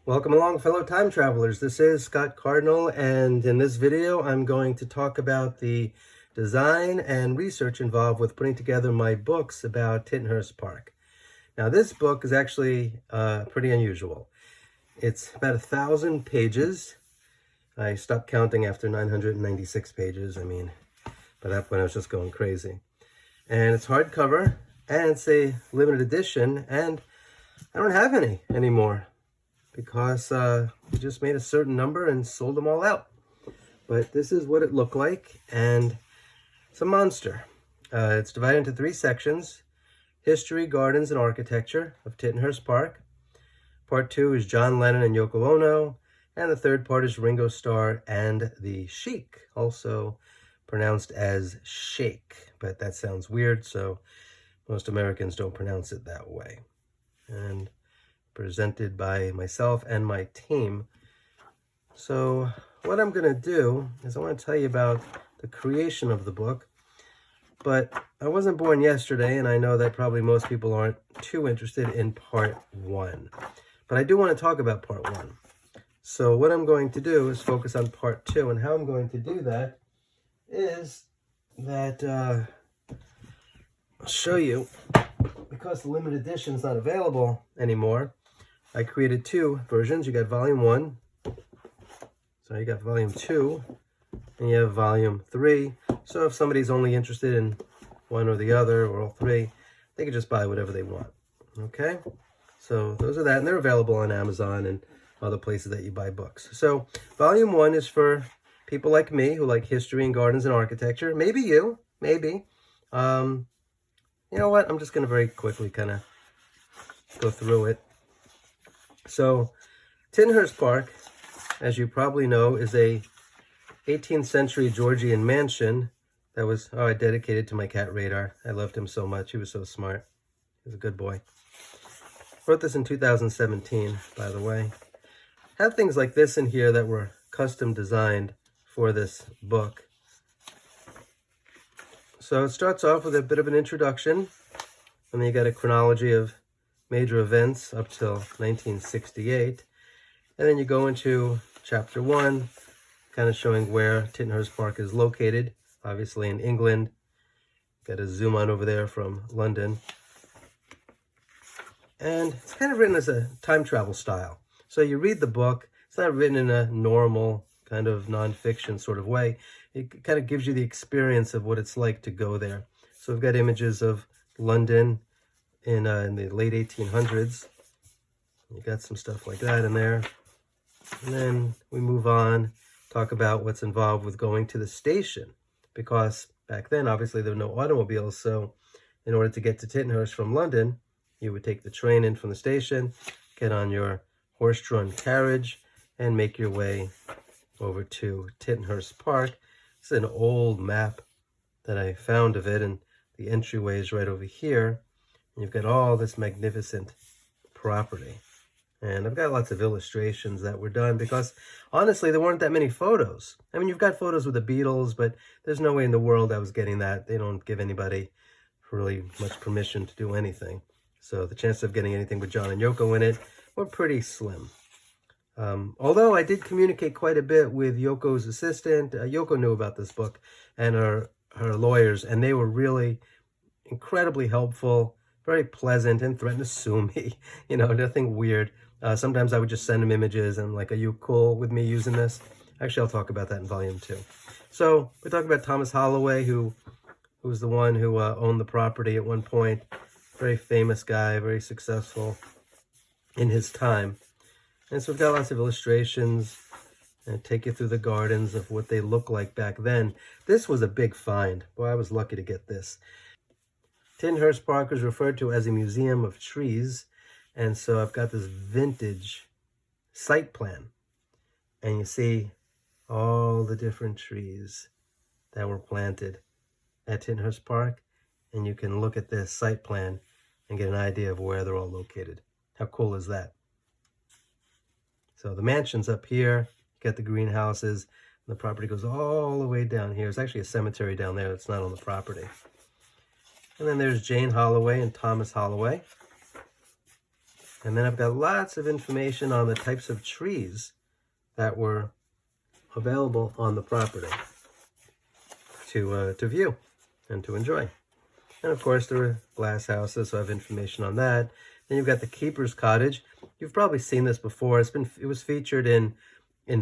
Welcome along, fellow time travelers. This is Scott Cardinal, and in this video I'm going to talk about the design and research involved with putting together my books about Tittenhurst Park. Now, this book is actually pretty unusual. It's about 1,000 pages. I stopped counting after 996 pages. I mean, by that point I was just going crazy. And it's hardcover, and it's a limited edition, and I don't have any anymore, because we just made a certain number and sold them all out. But this is what it looked like, and it's a monster. It's divided into 3 sections: History, Gardens, and Architecture of Tittenhurst Park. Part 2 is John Lennon and Yoko Ono, and the third part is Ringo Starr and the Sheik, also pronounced as Shake, but that sounds weird, so most Americans don't pronounce it that way. And presented by myself and my team. So what I'm going to do is I want to tell you about the creation of the book, but I wasn't born yesterday, and I know that probably most people aren't too interested in part 1, but I do want to talk about part 1. So what I'm going to do is focus on part 2, and how I'm going to do that is that I'll show you. Because the limited edition is not available anymore, I created 2 versions. You got volume 1, so you got volume 2, and you have volume 3. So if somebody's only interested in one or the other, or all 3, they can just buy whatever they want. Okay? So those are that, and they're available on Amazon and other places that you buy books. So volume 1 is for people like me who like history and gardens and architecture. Maybe you, maybe. You know what? I'm just going to very quickly kind of go through it. So, Tittenhurst Park, as you probably know, is a 18th century Georgian mansion that was dedicated to my cat Radar. I loved him so much. He was so smart. He was a good boy. Wrote this in 2017, by the way. Had things like this in here that were custom designed for this book. So it starts off with a bit of an introduction, and then you got a chronology of major events up till 1968. And then you go into chapter 1, kind of showing where Tittenhurst Park is located, obviously in England. Got a zoom on over there from London. And it's kind of written as a time travel style. So you read the book, it's not written in a normal kind of nonfiction sort of way. It kind of gives you the experience of what it's like to go there. So we've got images of London in the late 1800s. You got some stuff like that in there. And then we move on, talk about what's involved with going to the station. Because back then, obviously, there were no automobiles. So in order to get to Tittenhurst from London, you would take the train in from the station, get on your horse-drawn carriage, and make your way over to Tittenhurst Park. This is an old map that I found of it, and the entryway is right over here. And you've got all this magnificent property. And I've got lots of illustrations that were done because, honestly, there weren't that many photos. I mean, you've got photos with the Beatles, but there's no way in the world I was getting that. They don't give anybody really much permission to do anything. So the chances of getting anything with John and Yoko in it were pretty slim. Although I did communicate quite a bit with Yoko's assistant. Yoko knew about this book, and her lawyers, and they were really incredibly helpful, very pleasant, and threatened to sue me. You know, nothing weird. Sometimes I would just send them images, and I'm like, are you cool with me using this? Actually, I'll talk about that in volume 2. So we're talking about Thomas Holloway, who was the one who owned the property at one point. Very famous guy, very successful in his time. And so we've got lots of illustrations and take you through the gardens of what they look like back then. This was a big find. Boy, I was lucky to get this. Tittenhurst Park was referred to as a museum of trees. And so I've got this vintage site plan. And you see all the different trees that were planted at Tittenhurst Park. And you can look at this site plan and get an idea of where they're all located. How cool is that? So the mansion's up here. You got the greenhouses. The property goes all the way down here. It's actually a cemetery down there that's not on the property. And then there's Jane Holloway and Thomas Holloway. And then I've got lots of information on the types of trees that were available on the property to view and to enjoy. And of course, there are glass houses, so I have information on that. Then you've got the Keepers Cottage. You've probably seen this before. It was featured in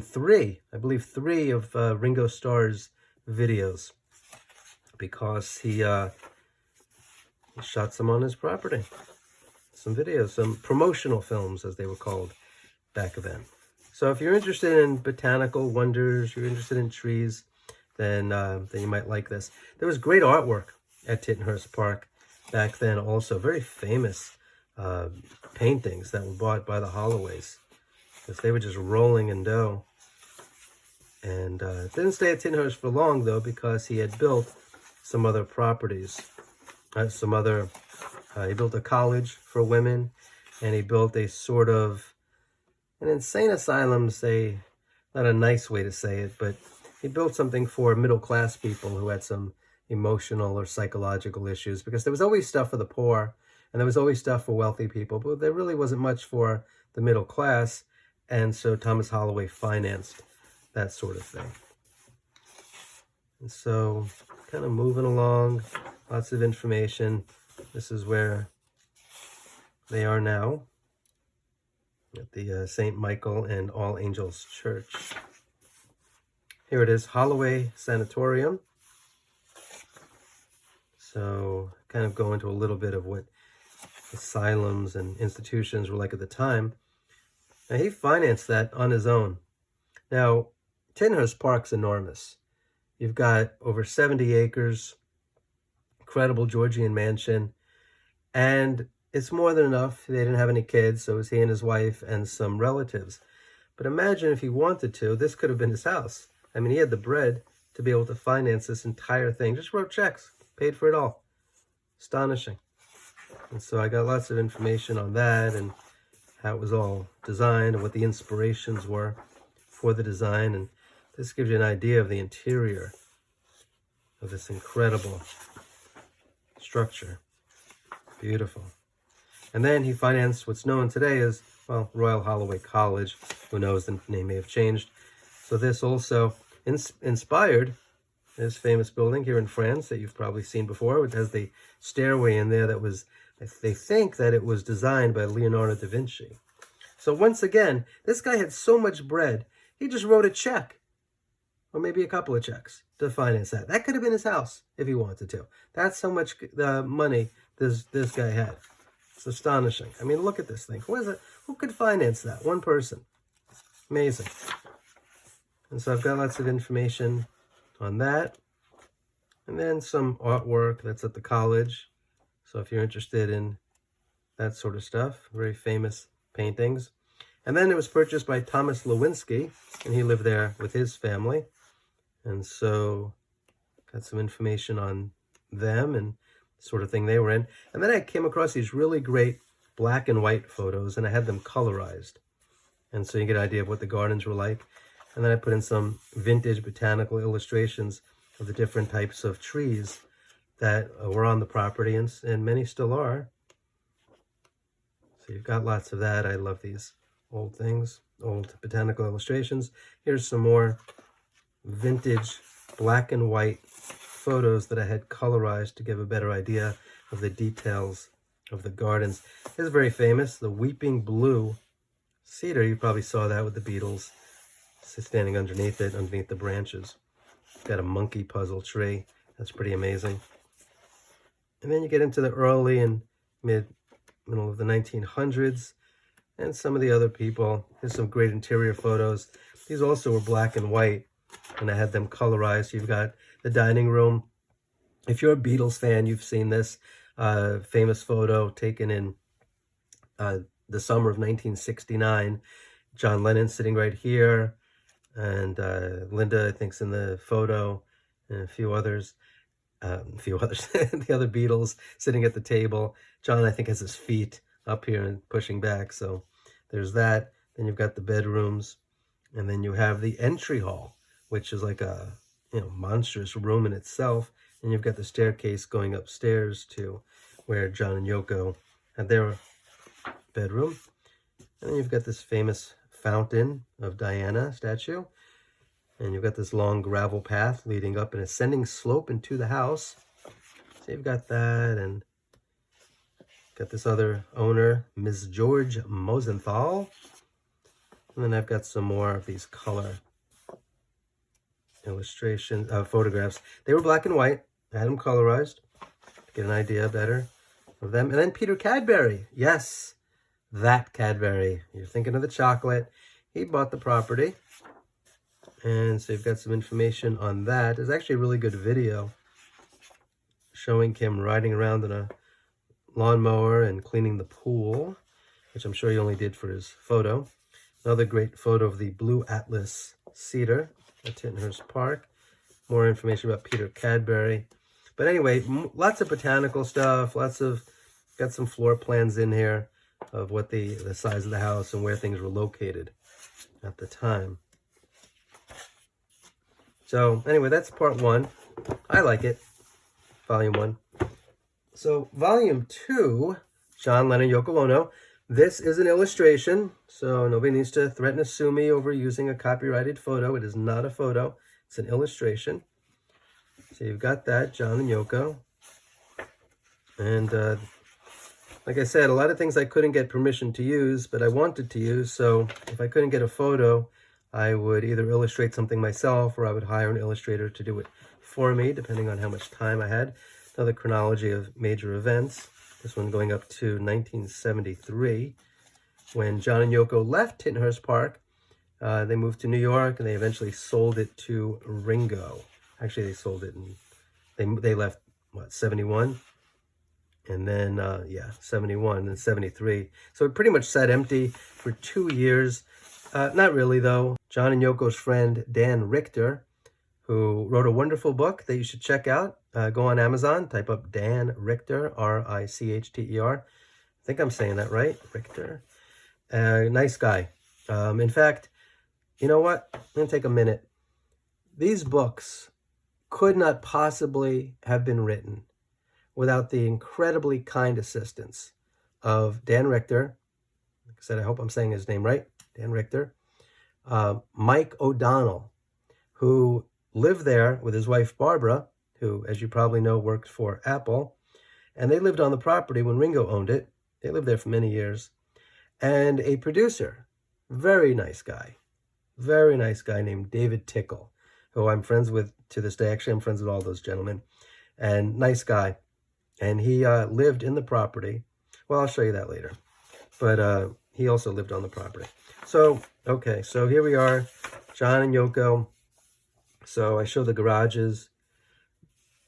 three of Ringo Starr's videos, because he shot some on his property. Some videos, some promotional films, as they were called back then. So if you're interested in botanical wonders, you're interested in trees, then you might like this. There was great artwork at Tittenhurst Park back then also. Very famous paintings that were bought by the Holloways, because they were just rolling in dough. And didn't stay at Tittenhurst for long, though, because he had built some other properties. He built a college for women, and he built a sort of an insane asylum, say, not a nice way to say it, but he built something for middle-class people who had some emotional or psychological issues, because there was always stuff for the poor, and there was always stuff for wealthy people, but there really wasn't much for the middle class, and so Thomas Holloway financed that sort of thing. And so, kind of moving along, lots of information. This is where they are now, at the St. Michael and All Angels Church. Here it is, Holloway Sanatorium. So, kind of go into a little bit of what asylums and institutions were like at the time. Now, he financed that on his own. Now, Tittenhurst Park's enormous. You've got over 70 acres, incredible Georgian mansion, and it's more than enough. They didn't have any kids, so it was he and his wife and some relatives. But imagine if he wanted to, this could have been his house. I mean, he had the bread to be able to finance this entire thing. Just wrote checks, paid for it all. Astonishing. And so I got lots of information on that and how it was all designed and what the inspirations were for the design. And this gives you an idea of the interior of this incredible structure. Beautiful. And then he financed what's known today as, well, Royal Holloway College. Who knows, the name may have changed. So this also inspired this famous building here in France that you've probably seen before, which has the stairway in there that was, they think that it was designed by Leonardo da Vinci. So once again, this guy had so much bread, he just wrote a check, or maybe a couple of checks, to finance that. That could have been his house if he wanted to. That's how much money this guy had. It's astonishing. I mean, look at this thing. Who could finance that? One person. Amazing. And so I've got lots of information on that. And then some artwork that's at the college. So if you're interested in that sort of stuff, very famous paintings. And then it was purchased by Thomas Lewinsky, and he lived there with his family. And so got some information on them and the sort of thing they were in. And then I came across these really great black and white photos, and I had them colorized. And so you get an idea of what the gardens were like. And then I put in some vintage botanical illustrations of the different types of trees that were on the property, and many still are. So you've got lots of that. I love these old things, old botanical illustrations. Here's some more vintage black and white photos that I had colorized to give a better idea of the details of the gardens. This is very famous, the weeping blue cedar. You probably saw that with the Beatles, standing underneath it, underneath the branches. Got a monkey puzzle tree. That's pretty amazing. And then you get into the early and middle of the 1900s, and some of the other people. Here's some great interior photos. These also were black and white, and I had them colorized. You've got the dining room. If you're a Beatles fan, you've seen this famous photo taken in the summer of 1969. John Lennon sitting right here, and Linda, I think's in the photo, and a few others. The other Beatles sitting at the table. John, I think, has his feet up here and pushing back. So there's that. Then you've got the bedrooms, and then you have the entry hall, which is like a monstrous room in itself. And you've got the staircase going upstairs to where John and Yoko had their bedroom. And then you've got this famous fountain of Diana statue. And you've got this long gravel path leading up an ascending slope into the house. So you've got that, and got this other owner, Ms. George Mosenthal. And then I've got some more of these color illustration photographs. They were black and white. I had them colorized to get an idea better of them. And then Peter Cadbury. Yes, that Cadbury. You're thinking of the chocolate. He bought the property. And so you've got some information on that. There's actually a really good video showing him riding around in a lawnmower and cleaning the pool, which I'm sure he only did for his photo. Another great photo of the Blue Atlas Cedar at Tittenhurst Park. More information about Peter Cadbury. But anyway, lots of botanical stuff, got some floor plans in here of what the size of the house and where things were located at the time. So anyway, that's part 1. I like it, volume 1. So volume 2, John Lennon, Yoko Ono. This is an illustration, so nobody needs to threaten to sue me over using a copyrighted photo. It is not a photo, it's an illustration. So you've got that, John and Yoko. And like I said, a lot of things I couldn't get permission to use, but I wanted to use. So if I couldn't get a photo, I would either illustrate something myself or I would hire an illustrator to do it for me, depending on how much time I had. Another chronology of major events. This one going up to 1973, when John and Yoko left Tittenhurst Park. They moved to New York, and they eventually sold it to Ringo. Actually, they sold it, and they left, what, 71? And then, 71 and 73. So it pretty much sat empty for 2 years. Not really, though. John and Yoko's friend, Dan Richter, who wrote a wonderful book that you should check out. Go on Amazon, type up Dan Richter, R-I-C-H-T-E-R. I think I'm saying that right, Richter. Nice guy. In fact, you know what? I'm going to take a minute. These books could not possibly have been written without the incredibly kind assistance of Dan Richter. Like I said, I hope I'm saying his name right, Dan Richter. Mike O'Donnell, who lived there with his wife Barbara, who, as you probably know, worked for Apple. And they lived on the property when Ringo owned it. They lived there for many years. And a producer, very nice guy named David Tickle, who I'm friends with to this day. Actually, I'm friends with all those gentlemen. And nice guy. And he lived in the property. Well, I'll show you that later. But he also lived on the property. So, okay, so here we are, John and Yoko. So I show the garages,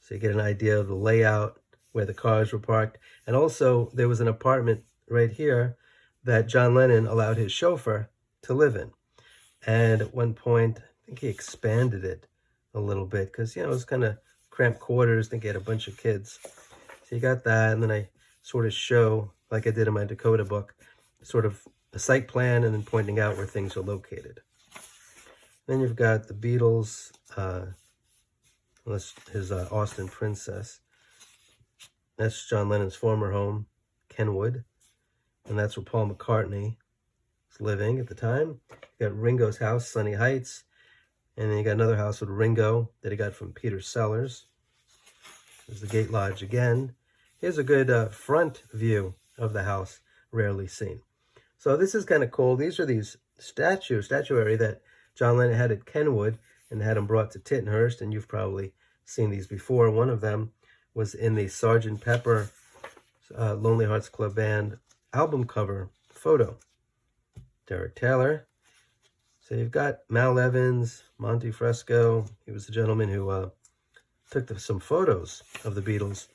so you get an idea of the layout, where the cars were parked. And also, there was an apartment right here that John Lennon allowed his chauffeur to live in. And at one point, I think he expanded it a little bit because, it was kind of cramped quarters. I think he had a bunch of kids. So you got that, and then I sort of show, like I did in my Dakota book, sort of a site plan and then pointing out where things are located. Then you've got the Beatles, his Austin Princess. That's John Lennon's former home, Kenwood. And that's where Paul McCartney was living at the time. You got Ringo's house, Sunny Heights. And then you got another house with Ringo that he got from Peter Sellers. There's the Gate Lodge again. Here's a good front view of the house, rarely seen. So this is kind of cool. These are these statuary that John Lennon had at Kenwood and had them brought to Tittenhurst, and you've probably seen these before. One of them was in the Sgt. Pepper Lonely Hearts Club Band album cover photo. Derek Taylor. So you've got Mal Evans, Monty Fresco. He was the gentleman who took some photos of the Beatles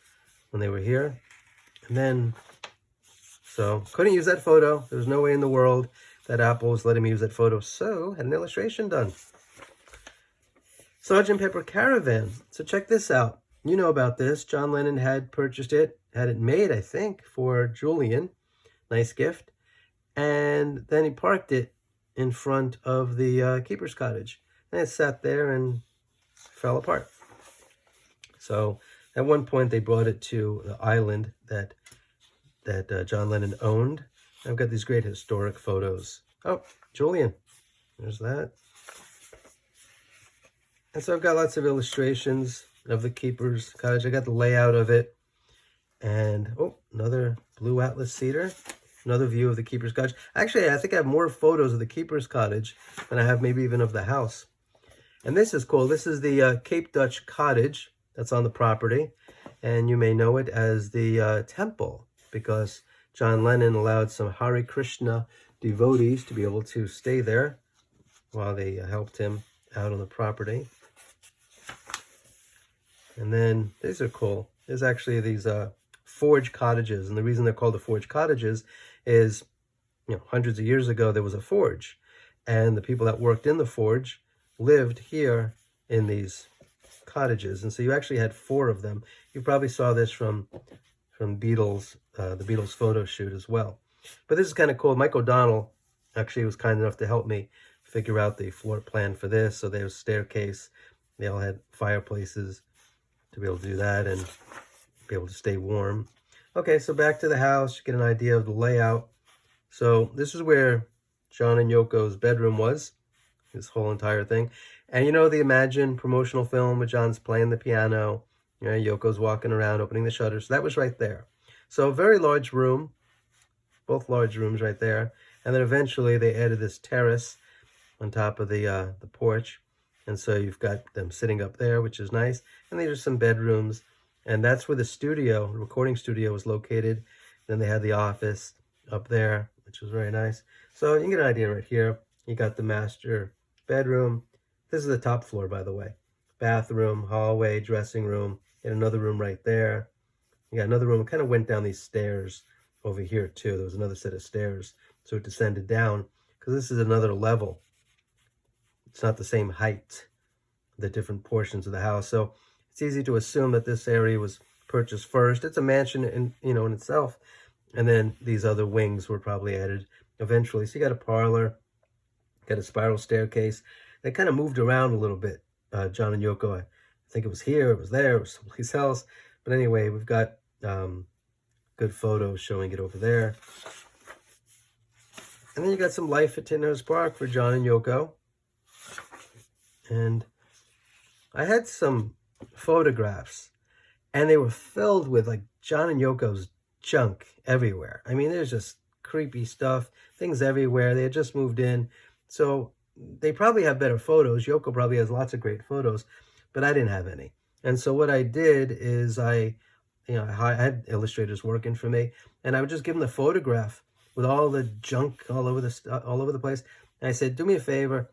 when they were here. And then, so couldn't use that photo. There was no way in the world that Apple was letting me use that photo. So had an illustration done. Sgt. Pepper Caravan. So check this out. You know about this. John Lennon had purchased it, had it made, I think, for Julian. Nice gift. And then he parked it in front of the Keepers Cottage and it sat there and fell apart. So at one point they brought it to the island that John Lennon owned. I've got these great historic photos. Oh, Julian, there's that. And so I've got lots of illustrations of the Keepers Cottage. I got the layout of it. And, oh, another blue Atlas cedar. Another view of the Keepers Cottage. Actually, I think I have more photos of the Keepers Cottage than I have maybe even of the house. And this is cool. This is the Cape Dutch cottage that's on the property. And you may know it as the temple, because John Lennon allowed some Hare Krishna devotees to be able to stay there while they helped him out on the property. And then these are cool. There's actually these forge cottages, and the reason they're called the forge cottages is, you know, hundreds of years ago there was a forge, and the people that worked in the forge lived here in these cottages. And so you actually had 4 of them. You probably saw this from Beatles, the Beatles photo shoot as well. But this is kind of cool. Mike O'Donnell actually was kind enough to help me figure out the floor plan for this. So there's staircase. They all had fireplaces to be able to do that and be able to stay warm. Okay, so back to the house, you get an idea of the layout. So this is where John and Yoko's bedroom was, this whole entire thing. And you know the Imagine promotional film where John's playing the piano, you know, Yoko's walking around opening the shutters. So that was right there. So a very large room, both large rooms right there. And then eventually they added this terrace on top of the porch. And so you've got them sitting up there, which is nice. And these are some bedrooms. And that's where the studio, the recording studio, was located. Then they had the office up there, which was very nice. So you can get an idea right here. You got the master bedroom. This is the top floor, by the way. Bathroom, hallway, dressing room, and another room right there. You got another room. It kind of went down these stairs over here, too. There was another set of stairs. So it descended down, because this is another level. It's not the same height, the different portions of the house. So it's easy to assume that this area was purchased first. It's a mansion in itself. And then these other wings were probably added eventually. So you got a parlor, got a spiral staircase. They kind of moved around a little bit, John and Yoko. I think it was here, it was there, it was someplace else. But anyway, we've got good photos showing it over there. And then you got some life at Tittenhurst Park for John and Yoko. And I had some photographs, and they were filled with like John and Yoko's junk everywhere. I mean, there's just creepy stuff, things everywhere. They had just moved in, so they probably have better photos. Yoko probably has lots of great photos, but I didn't have any. And so what I did is I had illustrators working for me, and I would just give them the photograph with all the junk all over the place. And I said, do me a favor,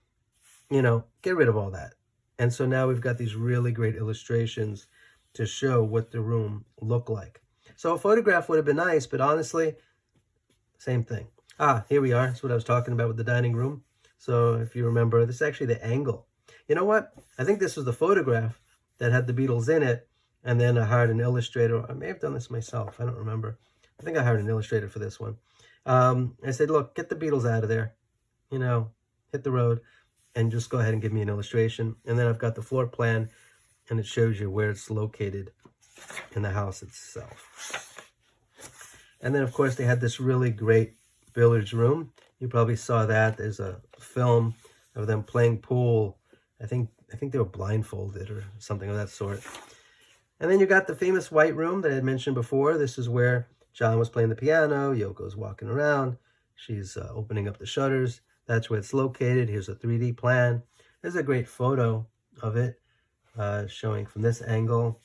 get rid of all that. And so now we've got these really great illustrations to show what the room looked like. So a photograph would have been nice, but honestly, same thing. Here we are. That's what I was talking about with the dining room. So if you remember, this is actually the angle. You know what? I think this was the photograph that had the Beatles in it, and then I hired an illustrator. I may have done this myself. I don't remember. I think I hired an illustrator for this one. I said, look, get the Beatles out of there. Hit the road, and just go ahead and give me an illustration. And then I've got the floor plan, and it shows you where it's located in the house itself. And then, of course, they had this really great billiards room. You probably saw that. There's a film of them playing pool. I think they were blindfolded or something of that sort. And then you got the famous white room that I had mentioned before. This is where John was playing the piano. Yoko's walking around. She's opening up the shutters. That's where it's located. Here's a 3D plan. There's a great photo of it showing from this angle.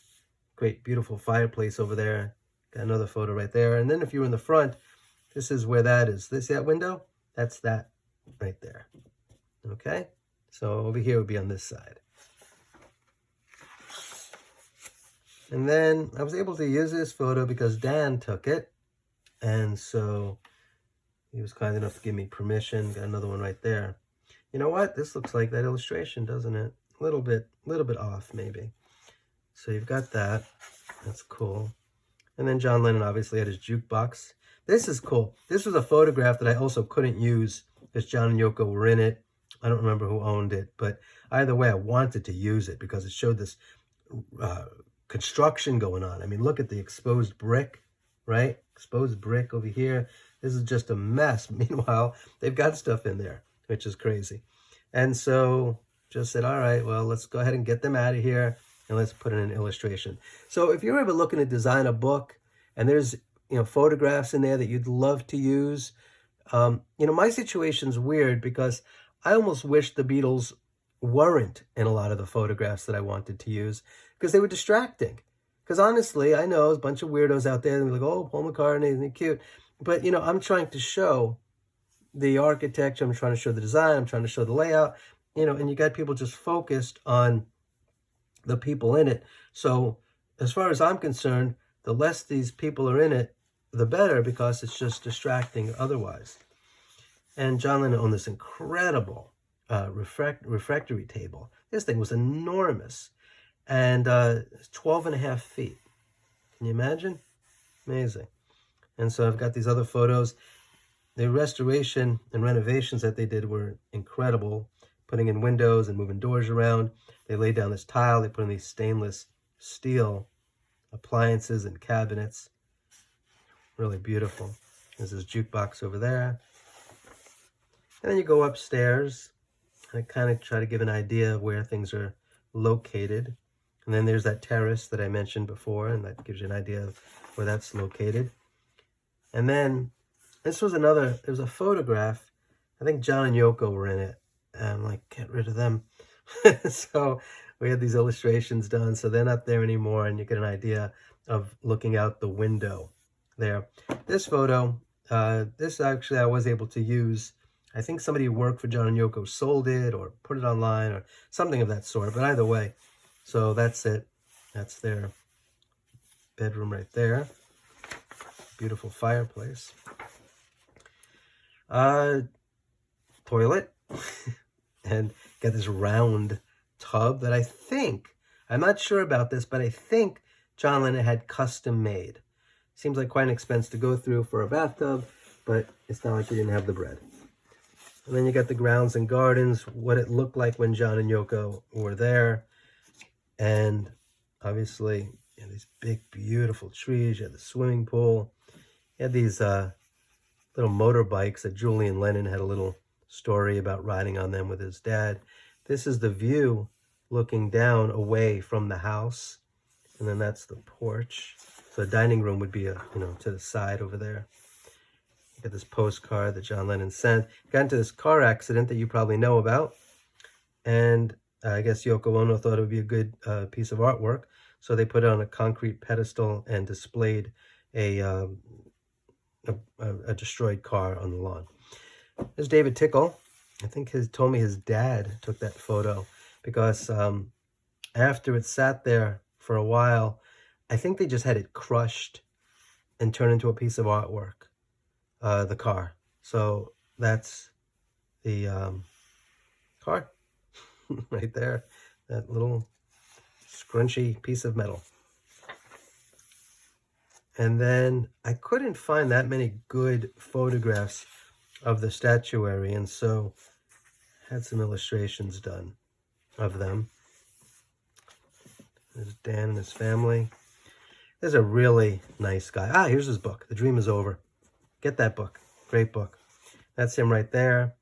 Great, beautiful fireplace over there. Got another photo right there. And then if you're in the front, this is where that is. See that window? That's that right there. Okay? So over here would be on this side. And then I was able to use this photo because Dan took it. And so he was kind enough to give me permission. Got another one right there. You know what? This looks like that illustration, doesn't it? A little bit off maybe. So you've got that. That's cool. And then John Lennon obviously had his jukebox. This is cool. This was a photograph that I also couldn't use because John and Yoko were in it. I don't remember who owned it, but either way, I wanted to use it because it showed this construction going on. I mean, look at the exposed brick, right? Exposed brick over here. This is just a mess. Meanwhile, they've got stuff in there, which is crazy. And so just said, all right, well, let's go ahead and get them out of here and let's put in an illustration. So if you're ever looking to design a book and there's, photographs in there that you'd love to use, my situation's weird because I almost wish the Beatles weren't in a lot of the photographs that I wanted to use because they were distracting. Because honestly, I know there's a bunch of weirdos out there and they're like, oh, Paul McCartney, isn't he cute? But, I'm trying to show the architecture, I'm trying to show the design, I'm trying to show the layout, and you got people just focused on the people in it. So as far as I'm concerned, the less these people are in it, the better, because it's just distracting otherwise. And John Lennon owned this incredible refractory table. This thing was enormous, and 12 and a half feet. Can you imagine? Amazing. And so I've got these other photos. The restoration and renovations that they did were incredible, putting in windows and moving doors around. They laid down this tile. They put in these stainless steel appliances and cabinets. Really beautiful. There's this jukebox over there. And then you go upstairs and I kind of try to give an idea of where things are located. And then there's that terrace that I mentioned before, and that gives you an idea of where that's located. And then this was there was a photograph. I think John and Yoko were in it. And I'm like, get rid of them. So we had these illustrations done, so they're not there anymore, and you get an idea of looking out the window there. This photo, this actually I was able to use. I think somebody who worked for John and Yoko sold it or put it online or something of that sort. But either way, so that's it. That's their bedroom right there. Beautiful fireplace. Toilet. And got this round tub that I'm not sure about this, but I think John Lennon had custom made. Seems like quite an expense to go through for a bathtub, but it's not like he didn't have the bread. And then you got the grounds and gardens, what it looked like when John and Yoko were there. And obviously, these big, beautiful trees. You had the swimming pool. You had these little motorbikes that Julian Lennon had a little story about riding on them with his dad. This is the view looking down away from the house. And then that's the porch. So the dining room would be, to the side over there. You got this postcard that John Lennon sent. Got into this car accident that you probably know about. And I guess Yoko Ono thought it would be a good piece of artwork. So they put it on a concrete pedestal and displayed a destroyed car on the lawn. There's David Tickle. I think told me his dad took that photo because after it sat there for a while, I think they just had it crushed and turned into a piece of artwork, the car. So that's the car right there, that little scrunchy piece of metal. And then I couldn't find that many good photographs of the statuary, and so had some illustrations done of them. There's Dan and his family. There's a really nice guy. Here's his book, The Dream Is Over. Get that book. Great book. That's him right there.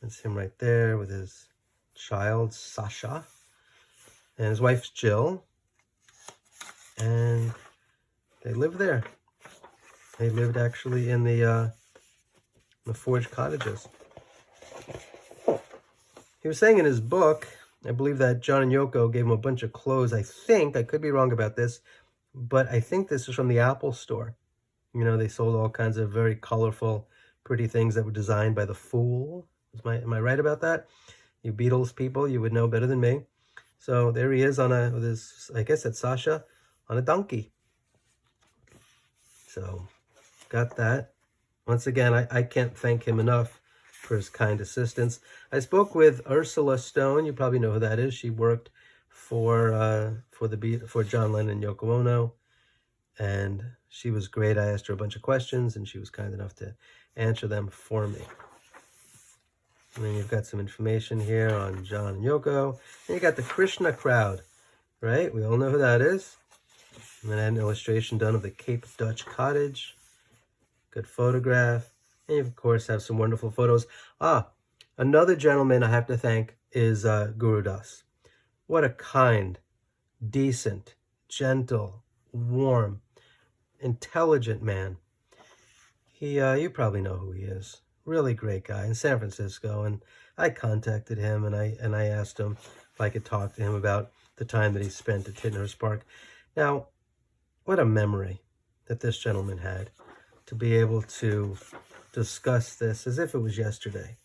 That's him right there with his child, Sasha, and his wife, Jill. And they lived there. They lived actually in the Forge Cottages. He was saying in his book, I believe that John and Yoko gave him a bunch of clothes. I could be wrong about this, but I think this is from the Apple store. They sold all kinds of very colorful, pretty things that were designed by the Fool. Am I right about that? You Beatles people, you would know better than me. So there he is with his, I guess it's Sasha, on a donkey. So got that. Once again, I can't thank him enough for his kind assistance. I spoke with Ursula Stone. You probably know who that is. She worked for John Lennon and Yoko Ono, and she was great. I asked her a bunch of questions, and she was kind enough to answer them for me. And then you've got some information here on John and Yoko. And you got the Krishna crowd, right? We all know who that is. And then an illustration done of the Cape Dutch cottage. Good photograph. And you, of course, have some wonderful photos. Another gentleman I have to thank is Guru Das. What a kind, decent, gentle, warm, intelligent man. You probably know who he is. Really great guy in San Francisco, and I contacted him and I asked him if I could talk to him about the time that he spent at Tittenhurst Park. Now, what a memory that this gentleman had to be able to discuss this as if it was yesterday.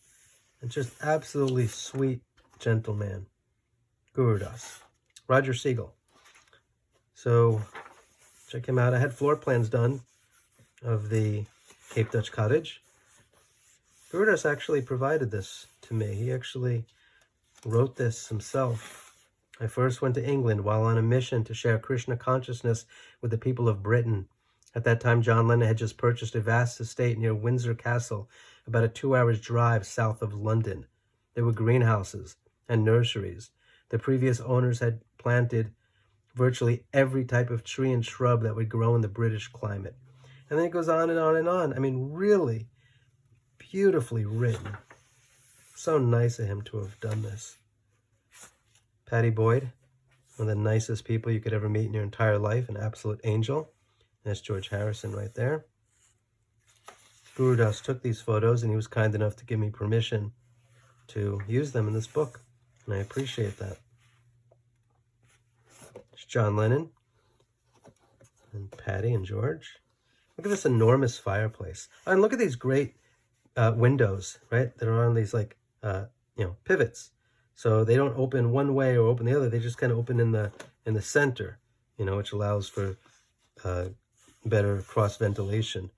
And just absolutely sweet, gentle man. Guru Das. Roger Siegel. So check him out. I had floor plans done of the Cape Dutch cottage. Guru Das actually provided this to me. He actually wrote this himself. I first went to England while on a mission to share Krishna consciousness with the people of Britain. At that time, John Lennon had just purchased a vast estate near Windsor Castle, about a 2-hour drive south of London. There were greenhouses and nurseries. The previous owners had planted virtually every type of tree and shrub that would grow in the British climate. And then it goes on and on and on. I mean, really beautifully written. So nice of him to have done this. Patty Boyd, one of the nicest people you could ever meet in your entire life, an absolute angel. That's George Harrison right there. Guru Das took these photos and he was kind enough to give me permission to use them in this book. And I appreciate that. It's John Lennon and Patty and George. Look at this enormous fireplace. And look at these great windows, right? That are on these like, pivots. So they don't open one way or open the other. They just kind of open in the center, which allows for better cross ventilation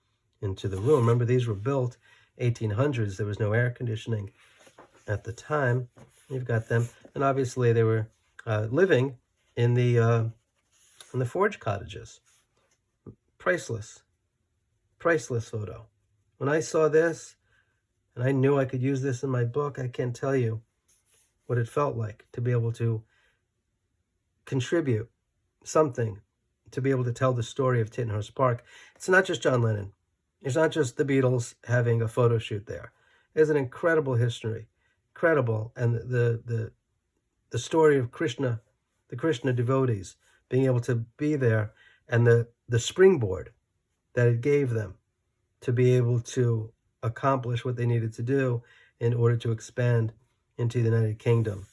into the room. Remember, these were built 1800s. There was no air conditioning at the time. You've got them, and obviously they were living in the forge cottages. Priceless photo. When I saw this, and I knew I could use this in my book, I can't tell you what it felt like to be able to contribute something, to be able to tell the story of Tittenhurst Park. It's not just John Lennon. It's not just the Beatles having a photo shoot there. It's an incredible history. Incredible. And the story of Krishna, the Krishna devotees, being able to be there, and the springboard that it gave them to be able to accomplish what they needed to do in order to expand into the United Kingdom.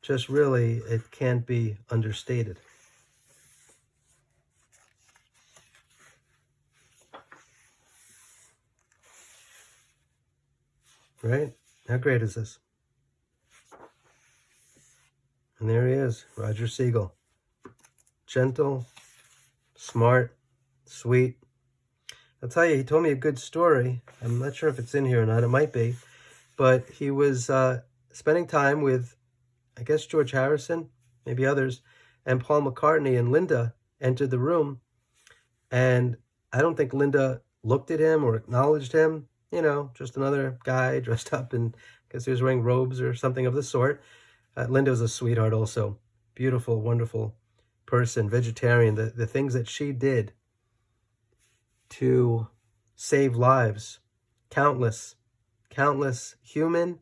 Just really, it can't be understated. Right? How great is this? And there he is, Roger Siegel. Gentle, smart, sweet. I'll tell you, he told me a good story. I'm not sure if it's in here or not. It might be. But he was spending time with, I guess, George Harrison, maybe others, and Paul McCartney, and Linda entered the room. And I don't think Linda looked at him or acknowledged him. Just another guy dressed up in, I guess he was wearing robes or something of the sort. Linda was a sweetheart also. Beautiful, wonderful person, vegetarian. The things that she did to save lives, countless human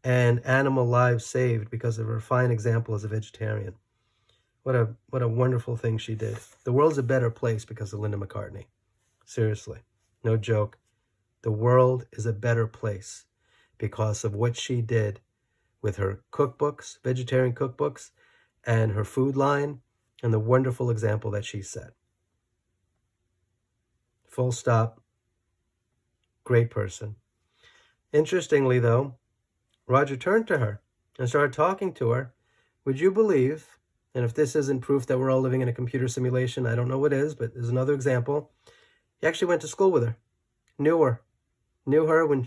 and animal lives saved because of her fine example as a vegetarian. What a wonderful thing she did. The world's a better place because of Linda McCartney. Seriously, no joke. The world is a better place because of what she did with her cookbooks, vegetarian cookbooks, and her food line, and the wonderful example that she set. Full stop. Great person. Interestingly, though, Roger turned to her and started talking to her. Would you believe, and if this isn't proof that we're all living in a computer simulation, I don't know what is, but there's another example. He actually went to school with her, knew her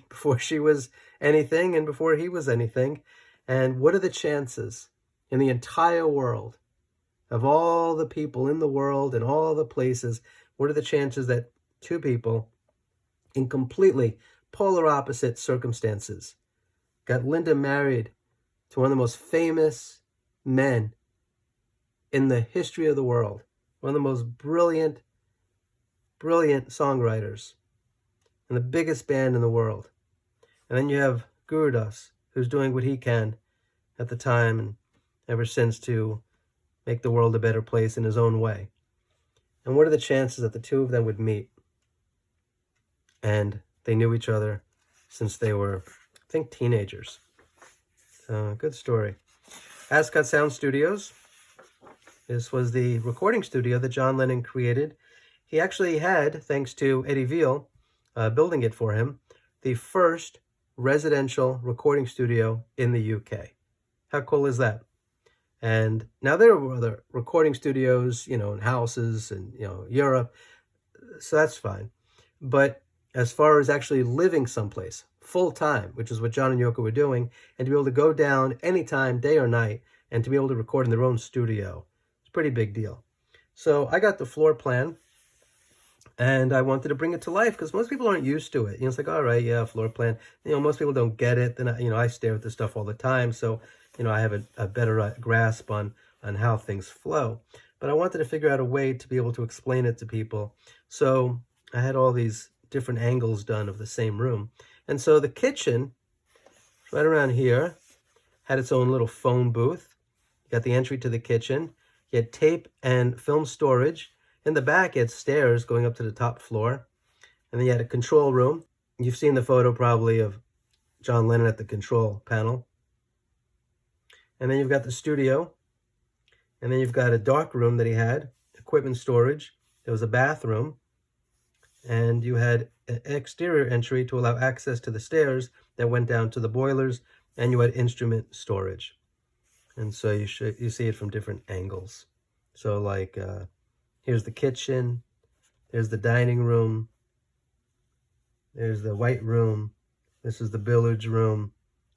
before she was anything and before he was anything. And what are the chances in the entire world, of all the people in the world and all the places, what are the chances that two people in completely polar opposite circumstances got Linda married to one of the most famous men in the history of the world. One of the most brilliant songwriters and the biggest band in the world. And then you have Guru Das, who's doing what he can at the time and ever since to make the world a better place in his own way. And what are the chances that the two of them would meet? And they knew each other since they were, I think, teenagers. Good story. Ascot Sound Studios. This was the recording studio that John Lennon created. He actually had, thanks to Eddie Veal building it for him, the first residential recording studio in the UK. How cool is that? And now there were other recording studios, in houses and, Europe. So that's fine. But as far as actually living someplace full time, which is what John and Yoko were doing, and to be able to go down anytime, day or night, and to be able to record in their own studio, it's a pretty big deal. So I got the floor plan, and I wanted to bring it to life because most people aren't used to it. It's like, all right, yeah, floor plan. Most people don't get it. Then I stare at this stuff all the time, so I have a better grasp on how things flow. But I wanted to figure out a way to be able to explain it to people. So I had all these different angles done of the same room. And so the kitchen, right around here, had its own little phone booth. You got the entry to the kitchen. You had tape and film storage. In the back, you had stairs going up to the top floor. And then you had a control room. You've seen the photo probably of John Lennon at the control panel. And then you've got the studio. And then you've got a dark room that he had, equipment storage. There was a bathroom. And you had an exterior entry to allow access to the stairs that went down to the boilers. And you had instrument storage. And so you see it from different angles. So like, here's the kitchen. There's the dining room. There's the white room. This is the billiards room.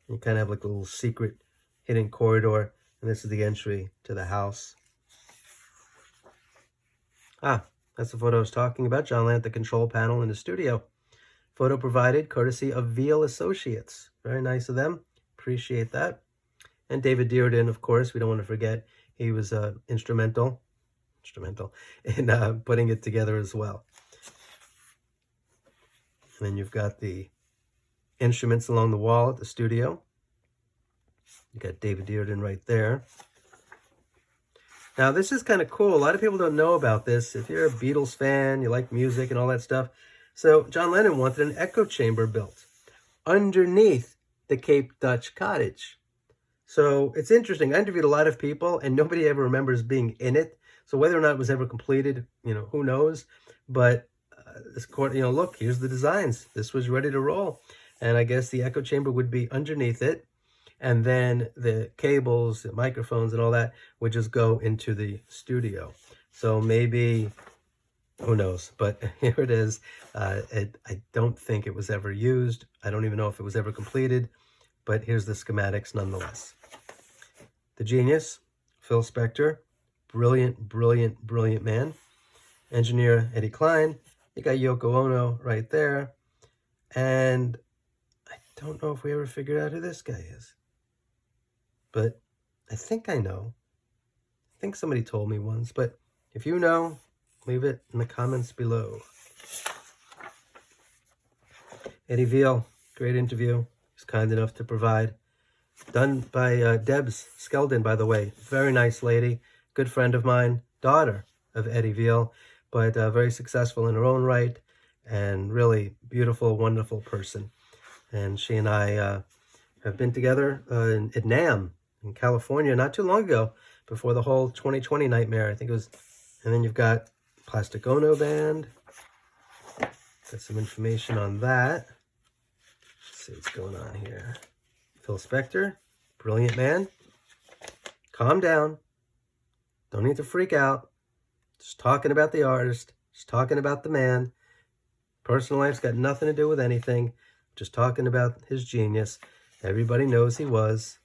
You kind of have like a little secret hidden corridor. And this is the entry to the house. That's the photo I was talking about. John Lennon at the control panel in the studio. Photo provided courtesy of Veal Associates. Very nice of them. Appreciate that. And David Dearden, of course, we don't want to forget. He was instrumental in putting it together as well. And then you've got the instruments along the wall at the studio. You got David Dearden right there. Now, this is kind of cool. A lot of people don't know about this. If you're a Beatles fan, you like music and all that stuff. So John Lennon wanted an echo chamber built underneath the Cape Dutch cottage. So it's interesting. I interviewed a lot of people, and nobody ever remembers being in it. So whether or not it was ever completed, who knows? But this court, look, here's the designs. This was ready to roll. And I guess the echo chamber would be underneath it. And then the cables, the microphones, and all that would just go into the studio. So maybe, who knows? But here it is. I don't think it was ever used. I don't even know if it was ever completed. But here's the schematics nonetheless. The genius, Phil Spector. Brilliant man. Engineer Eddie Klein. You got Yoko Ono right there. And I don't know if we ever figured out who this guy is. But I think I know. I think somebody told me once. But if you know, leave it in the comments below. Eddie Veal, great interview. He's kind enough to provide. Done by Debs Skeldon, by the way. Very nice lady. Good friend of mine. Daughter of Eddie Veal. But very successful in her own right. And really beautiful, wonderful person. And she and I have been together at NAMM in California not too long ago, before the whole 2020 nightmare. I think it was. And then you've got Plastic Ono Band. Got some information on that. Let's see what's going on here. Phil Spector, brilliant man. Calm down. Don't need to freak out. Just talking about the artist. Just talking about the man. Personal life's got nothing to do with anything. Just talking about his genius. Everybody knows he was.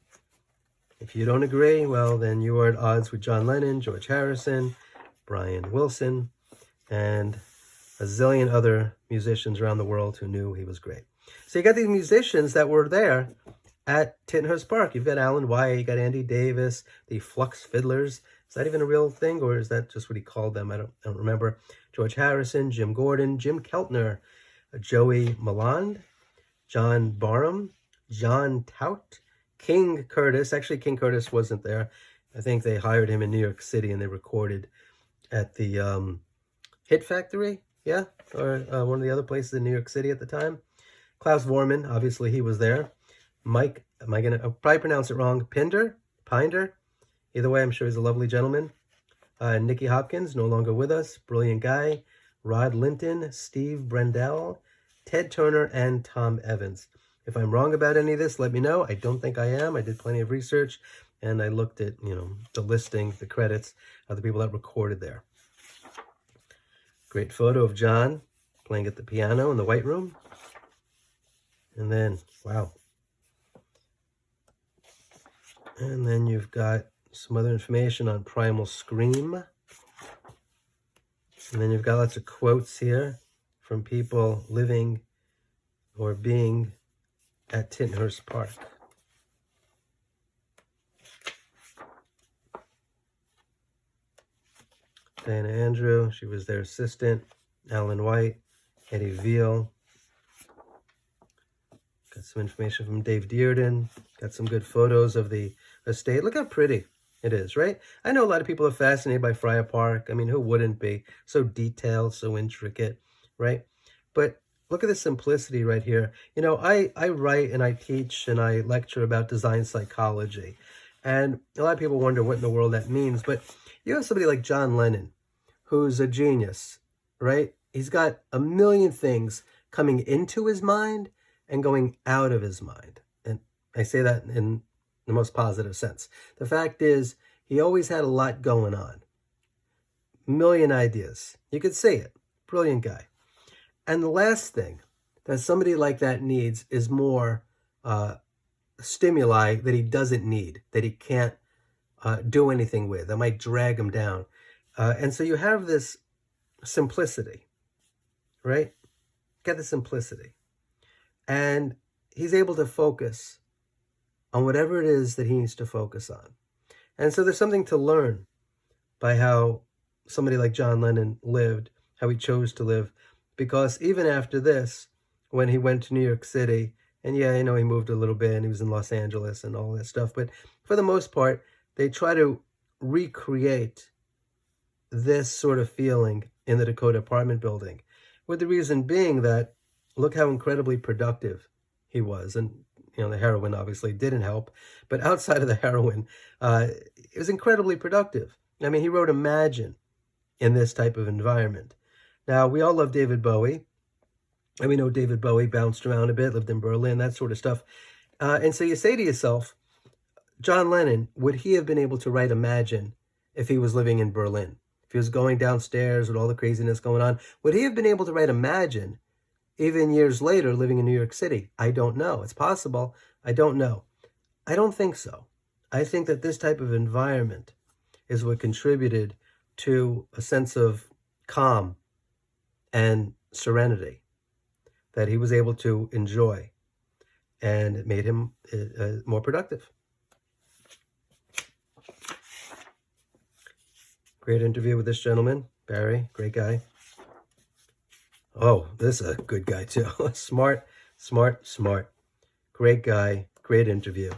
If you don't agree, well, then you are at odds with John Lennon, George Harrison, Brian Wilson, and a zillion other musicians around the world who knew he was great. So you got these musicians that were there, at Tittenhurst Park. You've got Alan White, you got Andy Davis, the Flux Fiddlers. Is that even a real thing, or is that just what he called them? I don't remember. George Harrison, Jim Gordon, Jim Keltner, Joey Malland, John Barham, John Tout, King Curtis. Actually, King Curtis wasn't there. I think they hired him in New York City and they recorded at the Hit Factory, yeah, or one of the other places in New York City at the time. Klaus Vorman, obviously he was there. Mike, I'll probably pronounce it wrong, Pinder? Either way, I'm sure he's a lovely gentleman. Nicky Hopkins, no longer with us, brilliant guy. Rod Linton, Steve Brendel, Ted Turner, and Tom Evans. If I'm wrong about any of this, let me know. I don't think I am. I did plenty of research, and I looked at, the listing, the credits of the people that recorded there. Great photo of John playing at the piano in the White Room. And then, wow. And then you've got some other information on Primal Scream. And then you've got lots of quotes here from people living or being at Tittenhurst Park. Diana Andrew, she was their assistant. Alan White, Eddie Veal. Got some information from Dave Dearden. Got some good photos of the estate. Look how pretty it is, right? I know a lot of people are fascinated by Friar Park. I mean, who wouldn't be? So detailed, so intricate, right? But look at the simplicity right here. I write and I teach and I lecture about design psychology. And a lot of people wonder what in the world that means. But you have somebody like John Lennon, who's a genius, right? He's got a million things coming into his mind and going out of his mind. And I say that in the most positive sense. The fact is, he always had a lot going on. A million ideas. You could see it. Brilliant guy. And the last thing that somebody like that needs is more stimuli that he doesn't need, that he can't do anything with, that might drag him down. And so you have this simplicity, right? Get the simplicity. And he's able to focus on whatever it is that he needs to focus on. And so there's something to learn by how somebody like John Lennon lived, how he chose to live. Because even after this, when he went to New York City, and yeah, he moved a little bit and he was in Los Angeles and all that stuff. But for the most part, they try to recreate this sort of feeling in the Dakota apartment building. With the reason being that, look how incredibly productive he was. And, the heroin obviously didn't help. But outside of the heroin, it was incredibly productive. I mean, he wrote Imagine in this type of environment. Now, we all love David Bowie. And we know David Bowie bounced around a bit, lived in Berlin, that sort of stuff. And so you say to yourself, John Lennon, would he have been able to write Imagine if he was living in Berlin? If he was going downstairs with all the craziness going on, would he have been able to write Imagine even years later living in New York City? I don't know. It's possible. I don't know. I don't think so. I think that this type of environment is what contributed to a sense of calm and serenity that he was able to enjoy, and it made him more productive. Great interview with this gentleman, Barry, great guy. Oh, this is a good guy too. Smart. Great guy, great interview.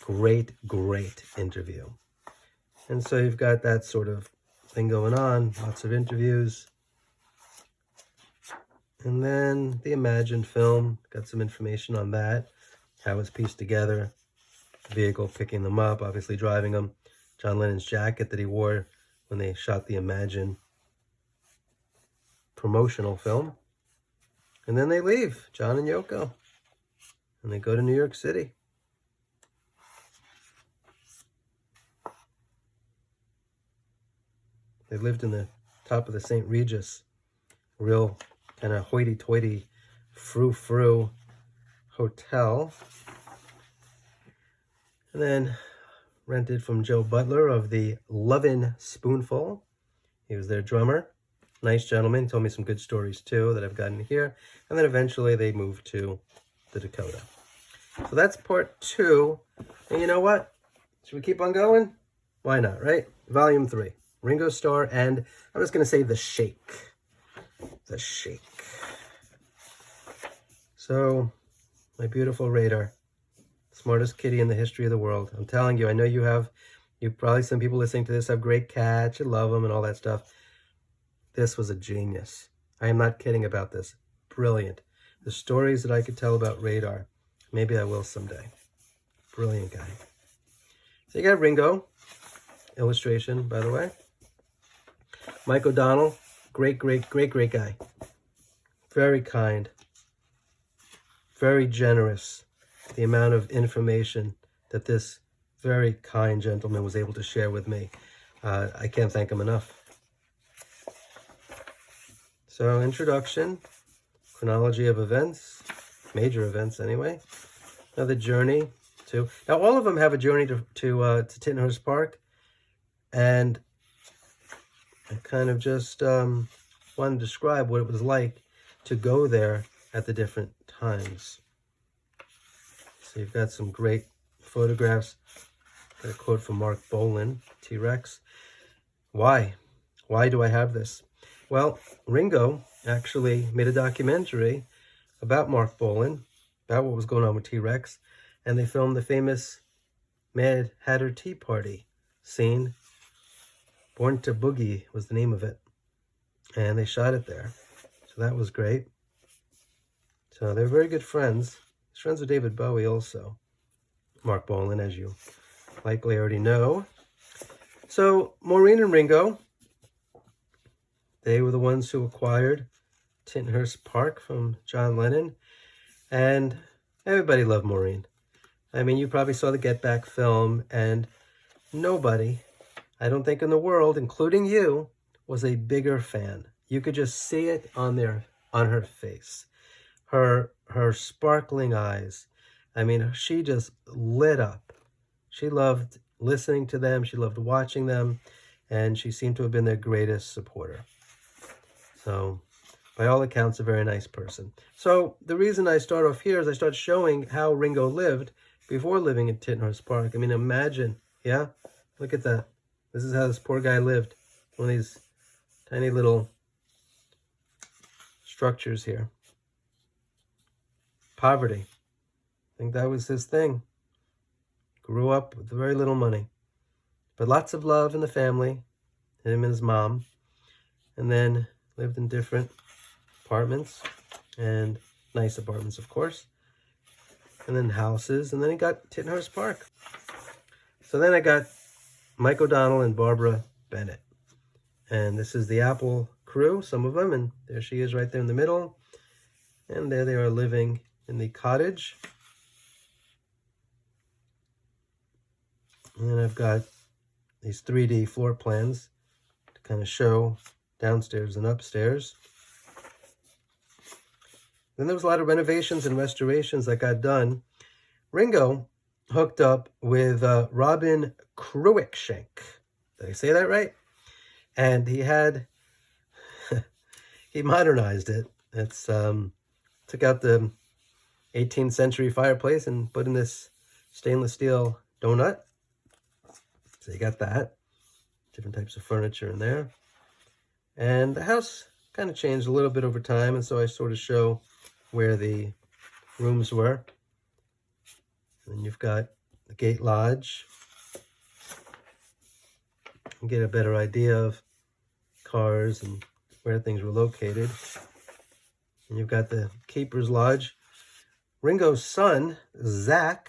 Great interview. And so you've got that sort of thing going on, lots of interviews. And then the Imagine film, got some information on that, how it's pieced together, vehicle picking them up, obviously driving them, John Lennon's jacket that he wore when they shot the Imagine promotional film. And then they leave, John and Yoko, and they go to New York City. They lived in the top of the St. Regis, real kind of hoity-toity, frou-frou hotel. And then rented from Joe Butler of the Lovin' Spoonful. He was their drummer. Nice gentleman. Told me some good stories too that I've gotten here. And then eventually they moved to the Dakota. So that's part 2. And you know what? Should we keep on going? Why not, right? Volume 3. Ringo Starr and I'm just going to say The Shake. The Shake. So, my beautiful radar. Smartest kitty in the history of the world. I'm telling you, I know you probably, some people listening to this have great cats, you love them and all that stuff. This was a genius. I am not kidding about this. Brilliant. The stories that I could tell about Radar. Maybe I will someday. Brilliant guy. So you got Ringo. Illustration, by the way. Mike O'Donnell. Great guy. Very kind. Very generous. The amount of information that this very kind gentleman was able to share with me. I can't thank him enough. So, introduction, chronology of events, major events anyway. Now the journey to, now all of them have a journey to Tittenhurst Park, and I kind of just want to describe what it was like to go there at the different times. So you've got some great photographs. Got a quote from Mark Bolan, T-Rex. Why? Why do I have this? Well, Ringo actually made a documentary about Mark Bolan, about what was going on with T-Rex, and they filmed the famous Mad Hatter Tea Party scene. Born to Boogie was the name of it, and they shot it there. So that was great. So they're very good friends. He's friends with David Bowie also. Mark Bolan, as you likely already know. So Maureen and Ringo, they were the ones who acquired Tittenhurst Park from John Lennon, and everybody loved Maureen. I mean, you probably saw the Get Back film, and nobody, I don't think in the world, including you, was a bigger fan. You could just see it on her face. Her sparkling eyes. I mean, she just lit up. She loved listening to them. She loved watching them, and she seemed to have been their greatest supporter. So, by all accounts, a very nice person. So, the reason I start off here is I start showing how Ringo lived before living in Tittenhurst Park. I mean, imagine, yeah? Look at that. This is how this poor guy lived. One of these tiny little structures here. Poverty. I think that was his thing. Grew up with very little money. But lots of love in the family. Him and his mom. And then lived in different apartments. And nice apartments, of course. And then houses. And then he got Tittenhurst Park. So then I got Mike O'Donnell and Barbara Bennett. And this is the Apple crew, some of them. And there she is right there in the middle. And there they are living in the cottage. And I've got these 3D floor plans to kind of show downstairs and upstairs. Then there was a lot of renovations and restorations that got done. Ringo hooked up with Robin Cruikshank. Did I say that right? And he had, he modernized it. It's took out the 18th century fireplace and put in this stainless steel donut. So you got that. Different types of furniture in there. And the house kind of changed a little bit over time, and so I sort of show where the rooms were. And you've got the Gate Lodge. You get a better idea of cars and where things were located. And you've got the Keepers Lodge. Ringo's son, Zach,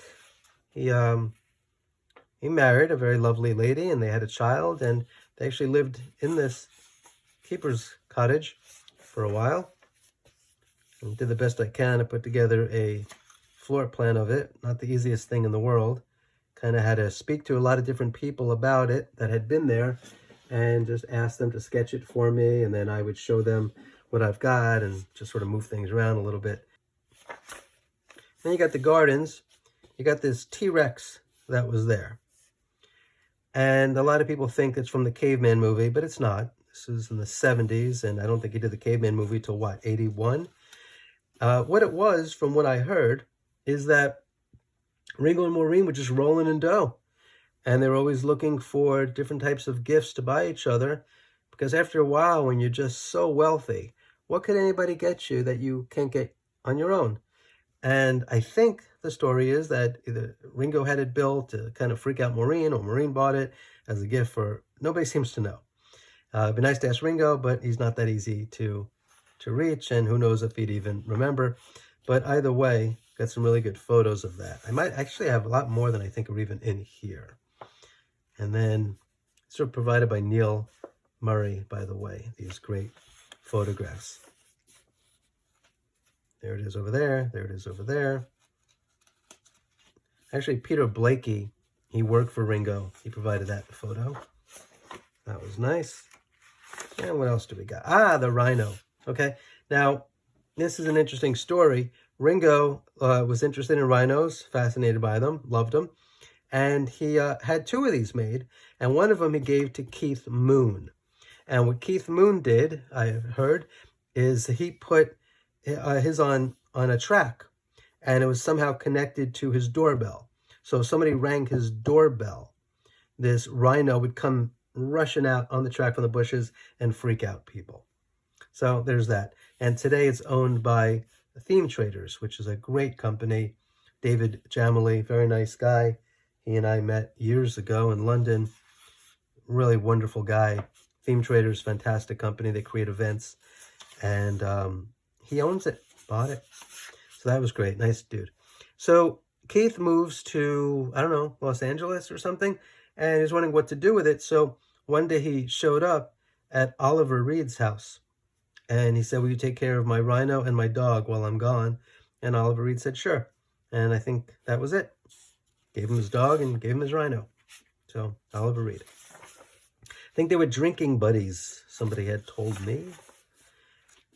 he married a very lovely lady, and they had a child, and they actually lived in this Keepers Cottage for a while. And did the best I can to put together a floor plan of it. Not the easiest thing in the world. Kind of had to speak to a lot of different people about it that had been there, and just ask them to sketch it for me, and then I would show them what I've got and just sort of move things around a little bit. Then you got the gardens. You got this T-Rex that was there. And a lot of people think it's from the Caveman movie, but it's not. This was in the 70s, and I don't think he did the Caveman movie till, what, 81? What it was, from what I heard, is that Ringo and Maureen were just rolling in dough. And they were always looking for different types of gifts to buy each other. Because after a while, when you're just so wealthy, what could anybody get you that you can't get on your own? And I think the story is that either Ringo had it built to kind of freak out Maureen, or Maureen bought it as a gift for... Nobody seems to know. It'd be nice to ask Ringo, but he's not that easy to reach, and who knows if he'd even remember. But either way, got some really good photos of that. I might actually have a lot more than I think are even in here. And then sort of provided by Neil Murray, by the way, these great photographs. There it is over there. There it is over there. Actually, Peter Blakey, he worked for Ringo. He provided that photo. That was nice. And what else do we got? Ah, the Rhino. Okay. Now, this is an interesting story. Ringo was interested in rhinos, fascinated by them, loved them. And he had two of these made. And one of them he gave to Keith Moon. And what Keith Moon did, I heard, is he put his on a track. And it was somehow connected to his doorbell. So if somebody rang his doorbell, this rhino would come rushing out on the track from the bushes and freak out people. So there's that. And today it's owned by Theme Traders, which is a great company. David Jamily, very nice guy. He and I met years ago in London. Really wonderful guy. Theme Traders, fantastic company. They create events. And he owns it, bought it. So that was great. Nice dude. So Keith moves to, I don't know, Los Angeles or something, and he's wondering what to do with it. So one day he showed up at Oliver Reed's house, and he said, will you take care of my rhino and my dog while I'm gone? And Oliver Reed said, sure. And I think that was it. Gave him his dog and gave him his rhino. So Oliver Reed. I think they were drinking buddies, somebody had told me.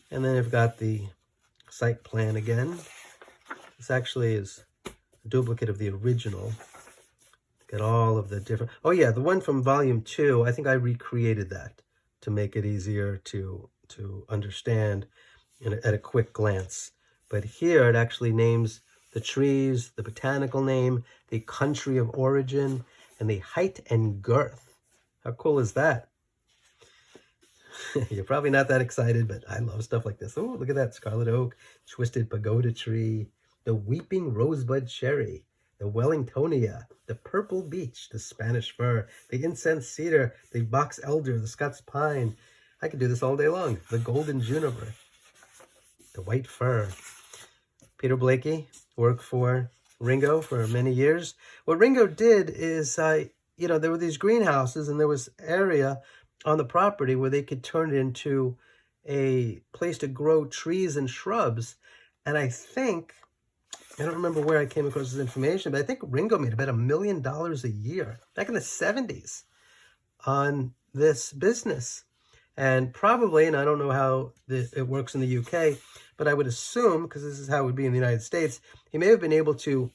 And then I've got the site plan again. This actually is a duplicate of the original. Got all of the different... Oh yeah, the one from volume 2, I think I recreated that to make it easier to understand at a quick glance. But here it actually names the trees, the botanical name, the country of origin, and the height and girth. How cool is that? You're probably not that excited, but I love stuff like this. Oh, look at that scarlet oak, twisted pagoda tree, the weeping rosebud cherry, the Wellingtonia, the purple beech, the Spanish fir, the incense cedar, the box elder, the Scots pine. I could do this all day long. The golden juniper, the white fir. Peter Blakey worked for Ringo for many years. What Ringo did is, there were these greenhouses, and there was area on the property where they could turn it into a place to grow trees and shrubs. And I think, I don't remember where I came across this information, but I think Ringo made about $1 million a year back in the 70s on this business. And probably, and I don't know how it works in the UK, but I would assume, because this is how it would be in the United States, he may have been able to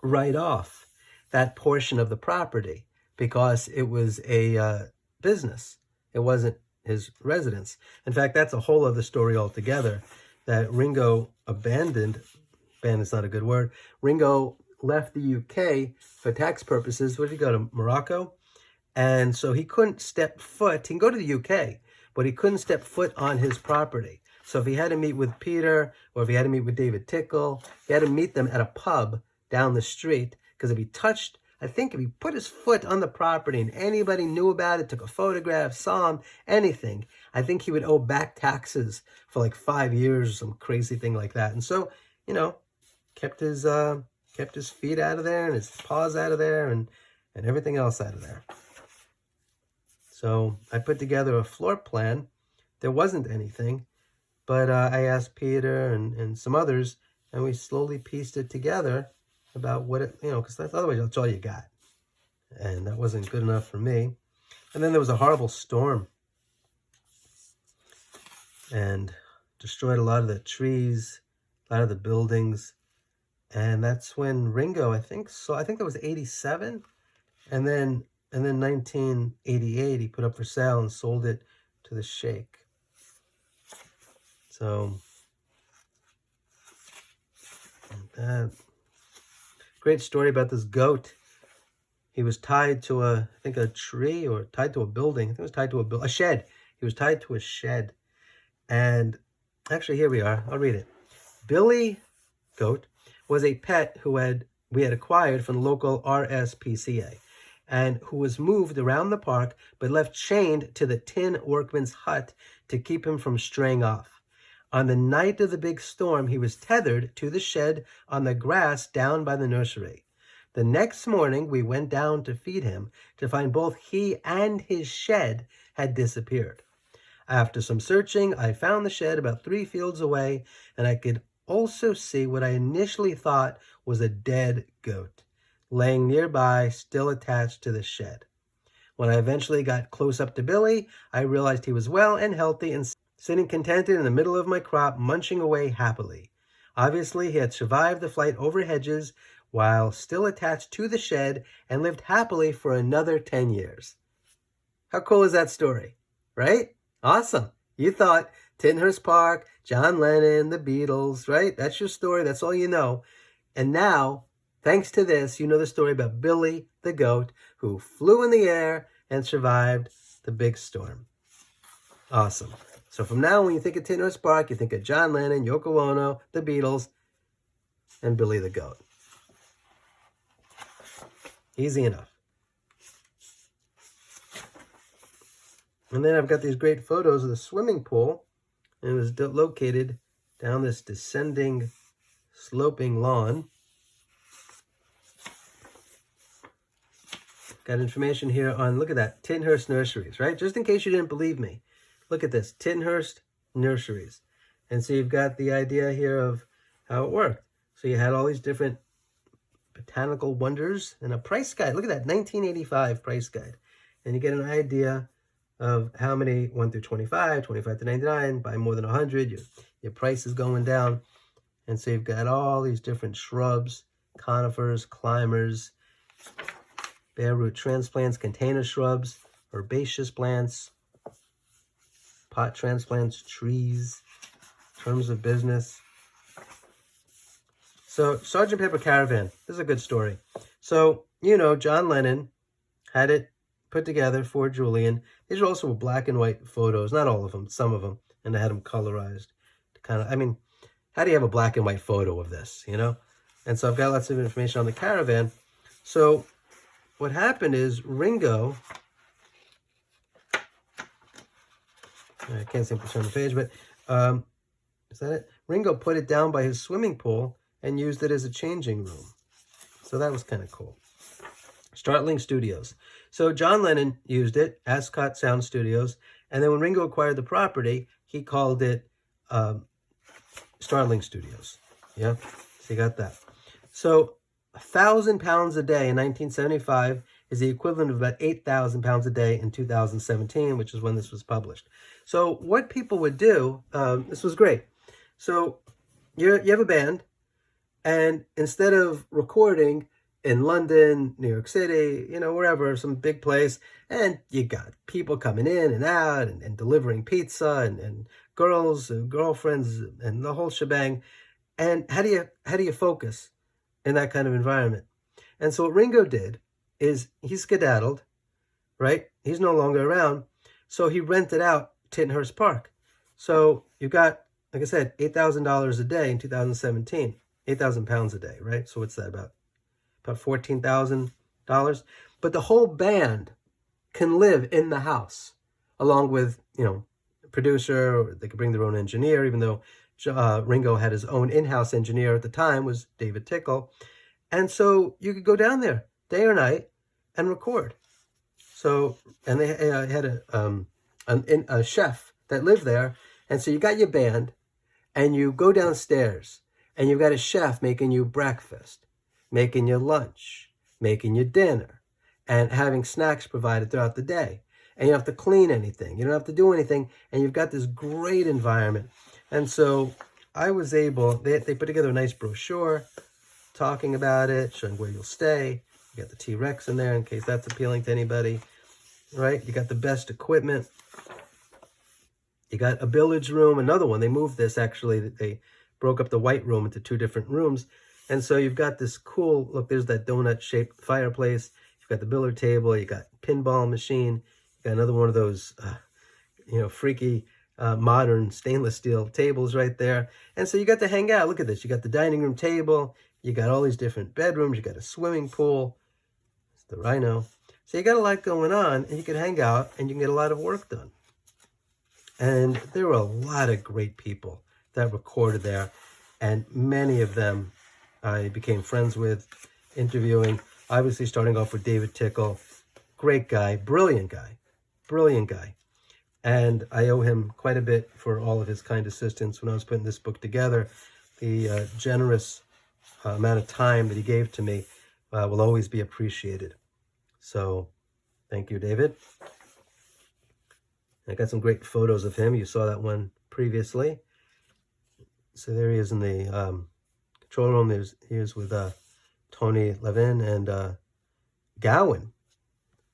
write off that portion of the property because it was a business. It wasn't his residence. In fact, that's a whole other story altogether, that Ringo abandoned not a good word. Ringo left the UK for tax purposes. Where did he go? To Morocco? And so he couldn't step foot. He can go to the UK, but he couldn't step foot on his property. So if he had to meet with Peter, or if he had to meet with David Tickle, he had to meet them at a pub down the street, because if he touched, I think if he put his foot on the property and anybody knew about it, took a photograph, saw him, anything, I think he would owe back taxes for like 5 years or some crazy thing like that. And so, kept his feet out of there and his paws out of there and everything else out of there. So I put together a floor plan. There wasn't anything, but I asked Peter and some others, and we slowly pieced it together about what it, because otherwise that's all you got. And that wasn't good enough for me. And then there was a horrible storm and destroyed a lot of the trees, a lot of the buildings. And that's when Ringo, I think that was 87. And then 1988, he put up for sale and sold it to the Sheikh. So, that great story about this goat. He was tied to I think a tree, or tied to a building. I think it was tied to a shed. He was tied to a shed. And actually, here we are. I'll read it. Billy Goat was a pet we had acquired from the local RSPCA, and who was moved around the park but left chained to the tin workman's hut to keep him from straying off. On the night of the big storm, he was tethered to the shed on the grass down by the nursery. The next morning, we went down to feed him to find both he and his shed had disappeared. After some searching, I found the shed about 3 fields away, and I could also see what I initially thought was a dead goat, laying nearby, still attached to the shed. When I eventually got close up to Billy, I realized he was well and healthy and sitting contented in the middle of my crop, munching away happily. Obviously, he had survived the flight over hedges while still attached to the shed and lived happily for another 10 years. How cool is that story, right? Awesome. You thought Tittenhurst Park, John Lennon, the Beatles, right? That's your story. That's all you know. And now, thanks to this, you know the story about Billy the goat who flew in the air and survived the big storm. Awesome. So from now, when you think of Tittenhurst Park, you think of John Lennon, Yoko Ono, the Beatles, and Billy the goat. Easy enough. And then I've got these great photos of the swimming pool. And it was located down this descending, sloping lawn. Got information here on, look at that, Tittenhurst Nurseries, right? Just in case you didn't believe me. Look at this, Tittenhurst Nurseries. And so you've got the idea here of how it worked. So you had all these different botanical wonders and a price guide. Look at that, 1985 price guide. And you get an idea of how many 1 through 25, 25 to 99, buy more than 100, your price is going down. And so you've got all these different shrubs, conifers, climbers, bare root transplants, container shrubs, herbaceous plants, pot transplants, trees, terms of business. So Sgt. Pepper Caravan, this is a good story. So, you know, John Lennon had it put together for Julian. These are also black and white photos, not all of them, some of them, and they had them colorized. To kind of, I mean, how do you have a black and white photo of this, you know? And so I've got lots of information on the Caravan. So what happened is Ringo, I can't seem to turn the page, but is that it? Ringo put it down by his swimming pool and used it as a changing room. So that was kind of cool. Startling Studios. So John Lennon used it, Ascot Sound Studios, and then when Ringo acquired the property, he called it Startling Studios. Yeah, so you got that. So 1,000 pounds a day in 1975 is the equivalent of about 8,000 pounds a day in 2017, which is when this was published. So what people would do, this was great. So you have a band, and instead of recording in London, New York City, you know, wherever, some big place, and you got people coming in and out and delivering pizza and girls and girlfriends and the whole shebang. And how do you focus in that kind of environment? And so what Ringo did is he skedaddled, right? He's no longer around. So he rented out Tittenhurst Park. So you got, like I said, $8,000 a day in 2017, 8,000 pounds a day, right? So what's that about $14,000? But the whole band can live in the house along with, you know, a producer, or they could bring their own engineer, even though Ringo had his own in-house engineer at the time, was David Tickle. And so you could go down there day or night and record. So, and they had a chef that lived there. And so you got your band and you go downstairs and you've got a chef making you breakfast, making you lunch, making you dinner, and having snacks provided throughout the day. And you don't have to clean anything. You don't have to do anything. And you've got this great environment. And so I was able, they put together a nice brochure talking about it, showing where you'll stay. You got the T-Rex in there in case that's appealing to anybody, right? You got the best equipment. You got a billiards room, another one. They moved this, actually. They broke up the white room into 2 different rooms. And so you've got this cool, look, there's that donut-shaped fireplace. You've got the billiard table. You got pinball machine. You got another one of those, freaky modern stainless steel tables right there. And so you got to hang out. Look at this. You got the dining room table. You got all these different bedrooms. You got a swimming pool. It's the Rhino. So you got a lot going on, and you can hang out, and you can get a lot of work done. And there were a lot of great people that recorded there, and many of them I became friends with, interviewing, obviously starting off with David Tickle. Great guy, brilliant guy. And I owe him quite a bit for all of his kind assistance when I was putting this book together. The generous amount of time that he gave to me will always be appreciated. So thank you, David. I got some great photos of him. You saw that one previously. So there he is in the control room. He is with Tony Levin and Gowan.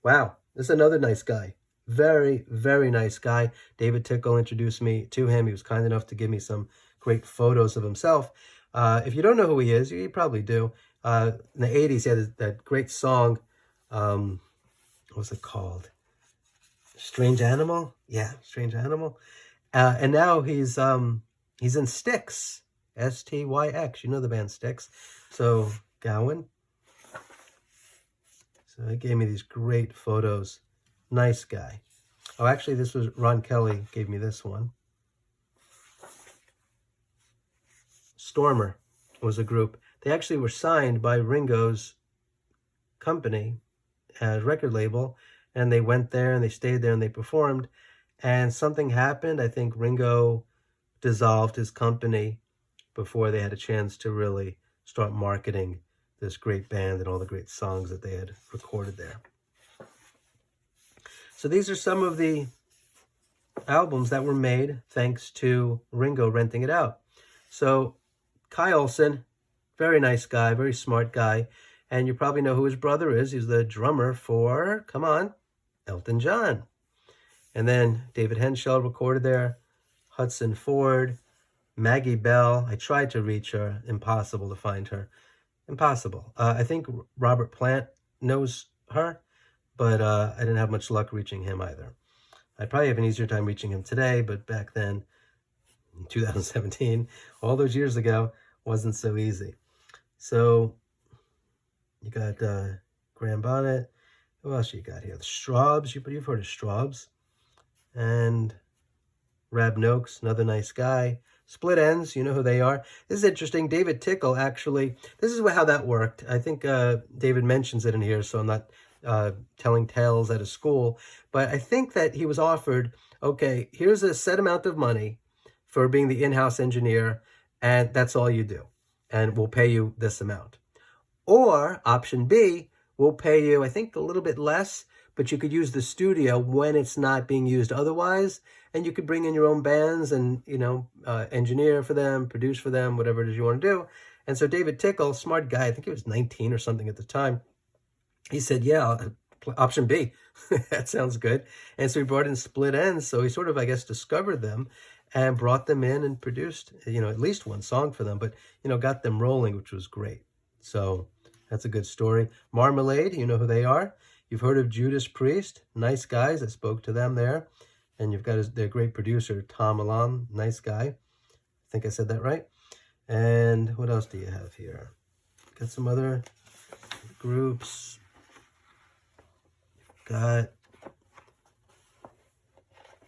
Wow, this is another nice guy. Very, very nice guy. David Tickle introduced me to him. He was kind enough to give me some great photos of himself. If you don't know who he is, you probably do. In the 80s, he had that great song. What was it called? Strange Animal? Yeah, Strange Animal. And now he's in Styx. S-T-Y-X. You know the band Styx. So, Gowan. So he gave me these great photos. Nice guy. Oh, actually, this was Ron Kelly gave me this one. Stormer was a group. They actually were signed by Ringo's company, record label, and they went there and they stayed there and they performed. And something happened. I think Ringo dissolved his company before they had a chance to really start marketing this great band and all the great songs that they had recorded there. So these are some of the albums that were made thanks to Ringo renting it out. So Kai Olsen, very nice guy, very smart guy. And you probably know who his brother is. He's the drummer for, come on, Elton John. And then David Henschel recorded there, Hudson Ford, Maggie Bell. I tried to reach her. Impossible to find her. Impossible. I think Robert Plant knows her, but I didn't have much luck reaching him either. I probably have an easier time reaching him today, but back then, in 2017, all those years ago, wasn't so easy. So you got Graham Bonnet. Who else you got here? The Straubs. You've heard of Straubs. And Rab Noakes, another nice guy. Split Ends, you know who they are. This is interesting. David Tickle, actually, this is how that worked. I think David mentions it in here, so I'm not telling tales at a school. But I think that he was offered, okay, here's a set amount of money for being the in-house engineer, and that's all you do. And we'll pay you this amount. Or option B, we'll pay you, I think, a little bit less, but you could use the studio when it's not being used otherwise, and you could bring in your own bands and, engineer for them, produce for them, whatever it is you want to do. And so David Tickle, smart guy, I think he was 19 or something at the time, he said, yeah, option B, that sounds good. And so he brought in Split Ends, so he sort of, I guess, discovered them and brought them in and produced, at least one song for them, but, got them rolling, which was great. So that's a good story. Marmalade, you know who they are. You've heard of Judas Priest, nice guys. I spoke to them there. And you've got their great producer, Tom Alam, nice guy. I think I said that right. And what else do you have here? Got some other groups. You've got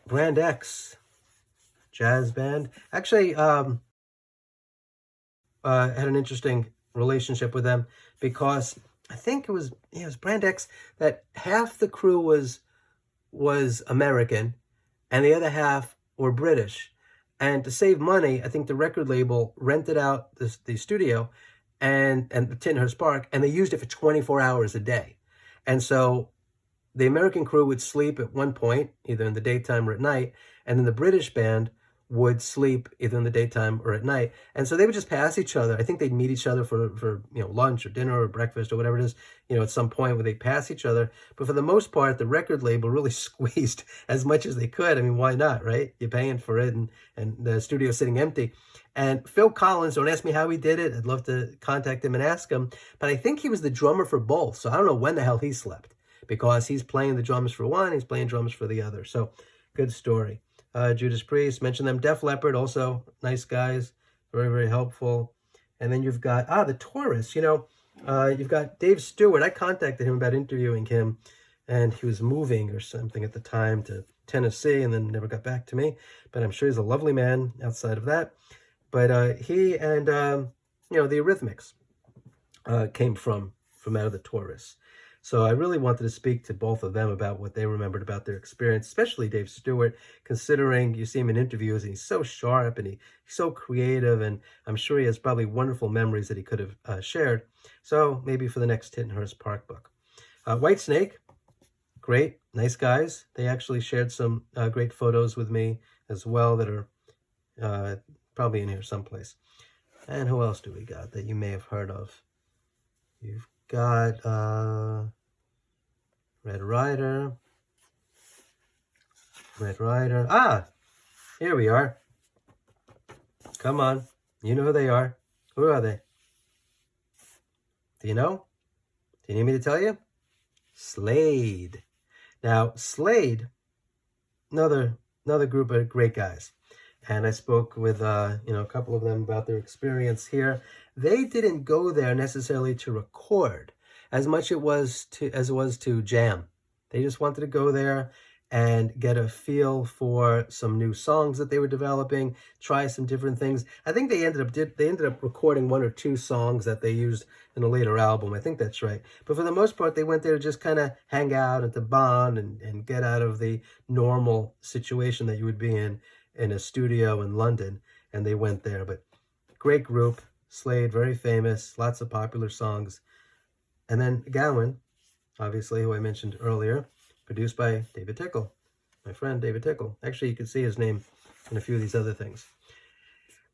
Brand X, jazz band. Actually, had an interesting relationship with them because I think it was Brand X that half the crew was American and the other half were British. And to save money, I think the record label rented out the studio and the Tittenhurst Park, and they used it for 24 hours a day. And so the American crew would sleep at one point, either in the daytime or at night, and then the British band would sleep either in the daytime or at night. And so they would just pass each other. I think they'd meet each other for lunch or dinner or breakfast or whatever it is, at some point where they pass each other. But for the most part, the record label really squeezed as much as they could. I mean, why not, right? You're paying for it and the studio's sitting empty. And Phil Collins, don't ask me how he did it. I'd love to contact him and ask him. But I think he was the drummer for both. So I don't know when the hell he slept, because he's playing the drums for one, he's playing drums for the other. So good story. Judas Priest, mentioned them. Def Leppard, also nice guys. Very, very helpful. And then you've got, the Taurus. You've got Dave Stewart. I contacted him about interviewing him, and he was moving or something at the time to Tennessee and then never got back to me. But I'm sure he's a lovely man outside of that. But he and, the Eurythmics came from out of the Taurus. So I really wanted to speak to both of them about what they remembered about their experience, especially Dave Stewart, considering you see him in interviews and he's so sharp and he's so creative, and I'm sure he has probably wonderful memories that he could have shared. So maybe for the next Tittenhurst Park book. Whitesnake, great, nice guys. They actually shared some great photos with me as well that are probably in here someplace. And who else do we got that you may have heard of? You've got Red Rider. Here we are. Come on, you know who they are. Who are they? Do you know? Do you need me to tell you? Slade. Now, Slade, another group of great guys. And I spoke with a couple of them about their experience here. They didn't go there necessarily to record as much as it was to jam. They just wanted to go there and get a feel for some new songs that they were developing, try some different things. I think they ended up recording one or two songs that they used in a later album. I think that's right. But for the most part, they went there to just kind of hang out and to bond and get out of the normal situation that you would be in a studio in London. And they went there. But great group. Slade, very famous, lots of popular songs. And then Gowan, obviously, who I mentioned earlier, produced by David Tickle, my friend David Tickle. Actually, you can see his name in a few of these other things.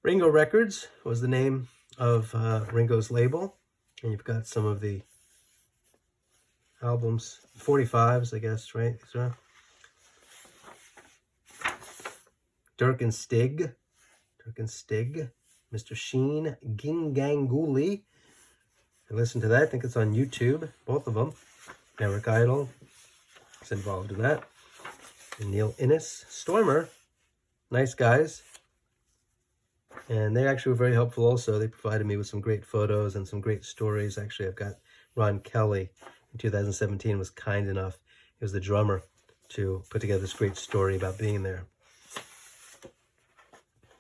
Ringo Records was the name of Ringo's label. And you've got some of the albums, 45s, I guess, right? Dirk and Stig, Mr. Sheen, Ginganguli. I listened to that. I think it's on YouTube, both of them. Eric Idle is involved in that. And Neil Innes, Stormer, nice guys. And they actually were very helpful also. They provided me with some great photos and some great stories. Actually, I've got Ron Kelly in 2017 was kind enough. He was the drummer to put together this great story about being there.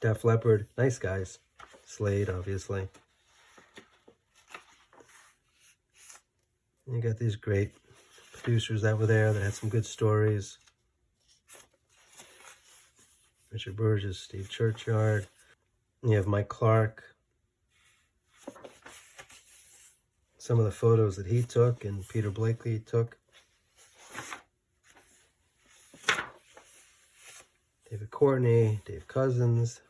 Def Leppard, nice guys. Slade, obviously. And you got these great producers that were there that had some good stories. Richard Burgess, Steve Churchyard. And you have Mike Clark. Some of the photos that he took and Peter Blakely took. David Courtney, Dave Cousins.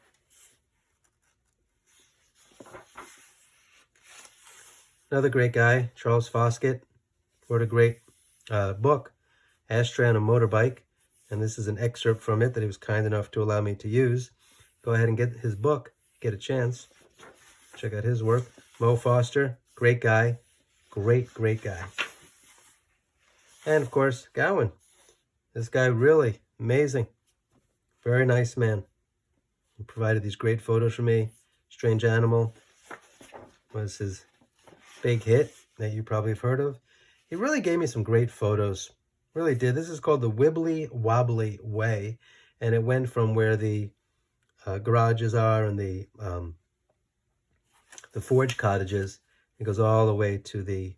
Another great guy, Charles Foskett, wrote a great book, Ashtray on a Motorbike, and this is an excerpt from it that he was kind enough to allow me to use. Go ahead and get his book, get a chance. Check out his work. Mo Foster, great guy, great guy. And of course, Gowan. This guy really amazing, very nice man. He provided these great photos for me. Strange Animal was his big hit that you probably have heard of. He really gave me some great photos. Really did. This is called the Wibbly Wobbly Way, and it went from where the garages are and the Forge Cottages. It goes all the way to the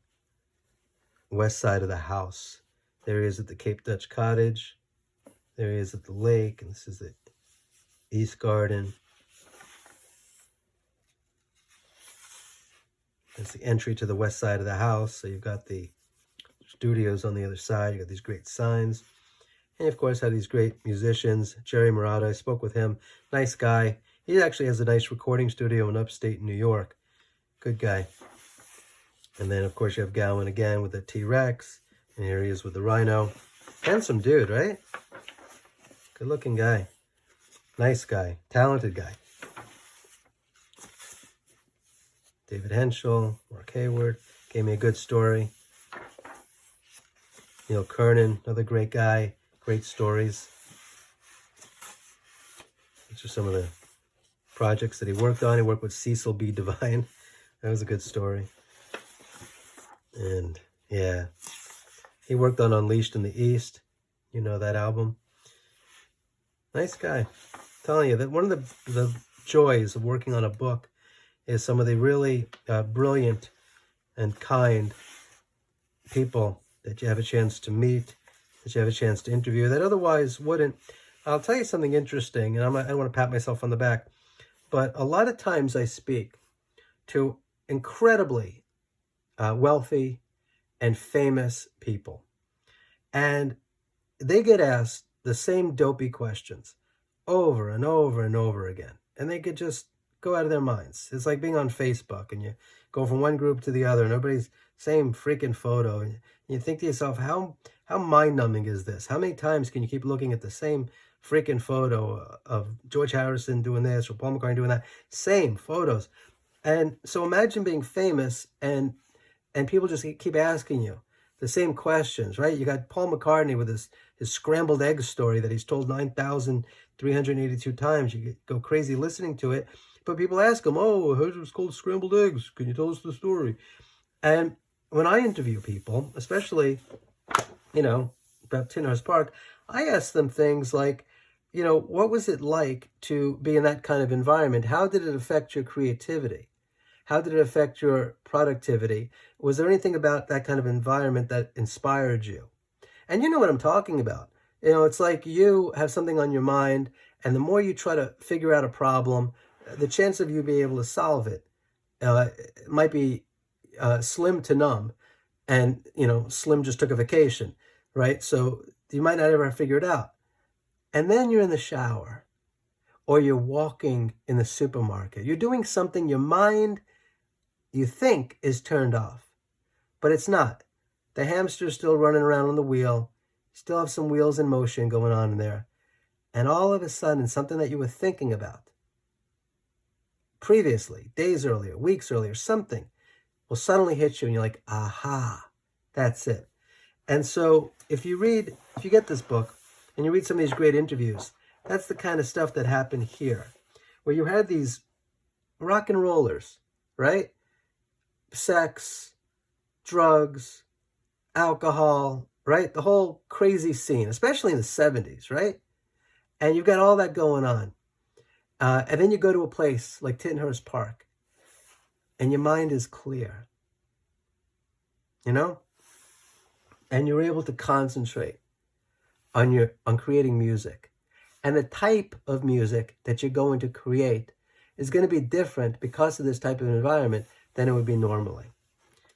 west side of the house. There he is at the Cape Dutch Cottage. There he is at the lake, and this is the East Garden. It's the entry to the west side of the house. So you've got the studios on the other side. You got these great signs. And of course, had these great musicians. Jerry Murata, I spoke with him. Nice guy. He actually has a nice recording studio in upstate New York. Good guy. And then, of course, you have Gowan again with the T-Rex. And here he is with the Rhino. Handsome dude, right? Good-looking guy. Nice guy. Talented guy. David Henschel, Mark Hayward, gave me a good story. Kernan, another great guy, great stories. These are some of the projects that he worked on. He worked with Cecil B. Devine. That was a good story. And yeah, he worked on Unleashed in the East. You know that album. Nice guy. I'm telling you that one of the joys of working on a book is some of the really brilliant and kind people that you have a chance to meet, that you have a chance to interview, that otherwise wouldn't. I'll tell you something interesting, and I don't want to pat myself on the back, but a lot of times I speak to incredibly wealthy and famous people, and they get asked the same dopey questions over and over and over again, and they could just go out of their minds. It's like being on Facebook, and you go from one group to the other, and everybody's same freaking photo, and you think to yourself, how mind-numbing is this? How many times can you keep looking at the same freaking photo of George Harrison doing this or Paul McCartney doing that? Same photos. And so imagine being famous and people just keep asking you the same questions, right? You got Paul McCartney with his scrambled egg story that he's told 9,382 times. You go crazy listening to it. But people ask him, oh, I heard it was called scrambled eggs. Can you tell us the story? And when I interview people, especially, about Tittenhurst Park, I ask them things like, what was it like to be in that kind of environment? How did it affect your creativity? How did it affect your productivity? Was there anything about that kind of environment that inspired you? And you know what I'm talking about. It's like you have something on your mind, and the more you try to figure out a problem, the chance of you being able to solve it might be slim to none. And, Slim just took a vacation, right? So you might not ever figure it out. And then you're in the shower, or you're walking in the supermarket. You're doing something your mind, you think, is turned off, but it's not. The hamster's still running around on the wheel. Still have some wheels in motion going on in there. And all of a sudden, something that you were thinking about previously, days earlier, weeks earlier, something will suddenly hit you and you're like, aha, that's it. And so if you get this book and you read some of these great interviews, that's the kind of stuff that happened here, where you had these rock and rollers, right? Sex, drugs, alcohol, right? The whole crazy scene, especially in the 70s, right? And you've got all that going on. And then you go to a place like Tittenhurst Park, and your mind is clear, and you're able to concentrate on creating music. And the type of music that you're going to create is going to be different because of this type of environment than it would be normally.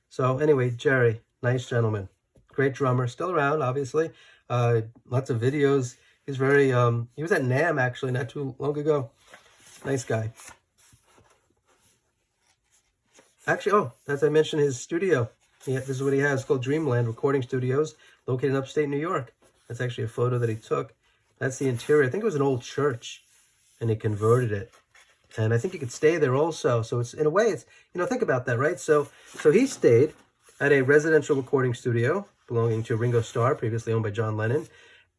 So anyway, Jerry, nice gentleman, great drummer, still around, obviously. Lots of videos. He's very, he was at NAMM actually not too long ago. Nice guy. Actually, as I mentioned, his studio. This is what he has. It's called Dreamland Recording Studios, located in upstate New York. That's actually a photo that he took. That's the interior. I think it was an old church, and he converted it. And I think you could stay there also. So it's, in a way, it's, think about that, right? So he stayed at a residential recording studio belonging to Ringo Starr, previously owned by John Lennon,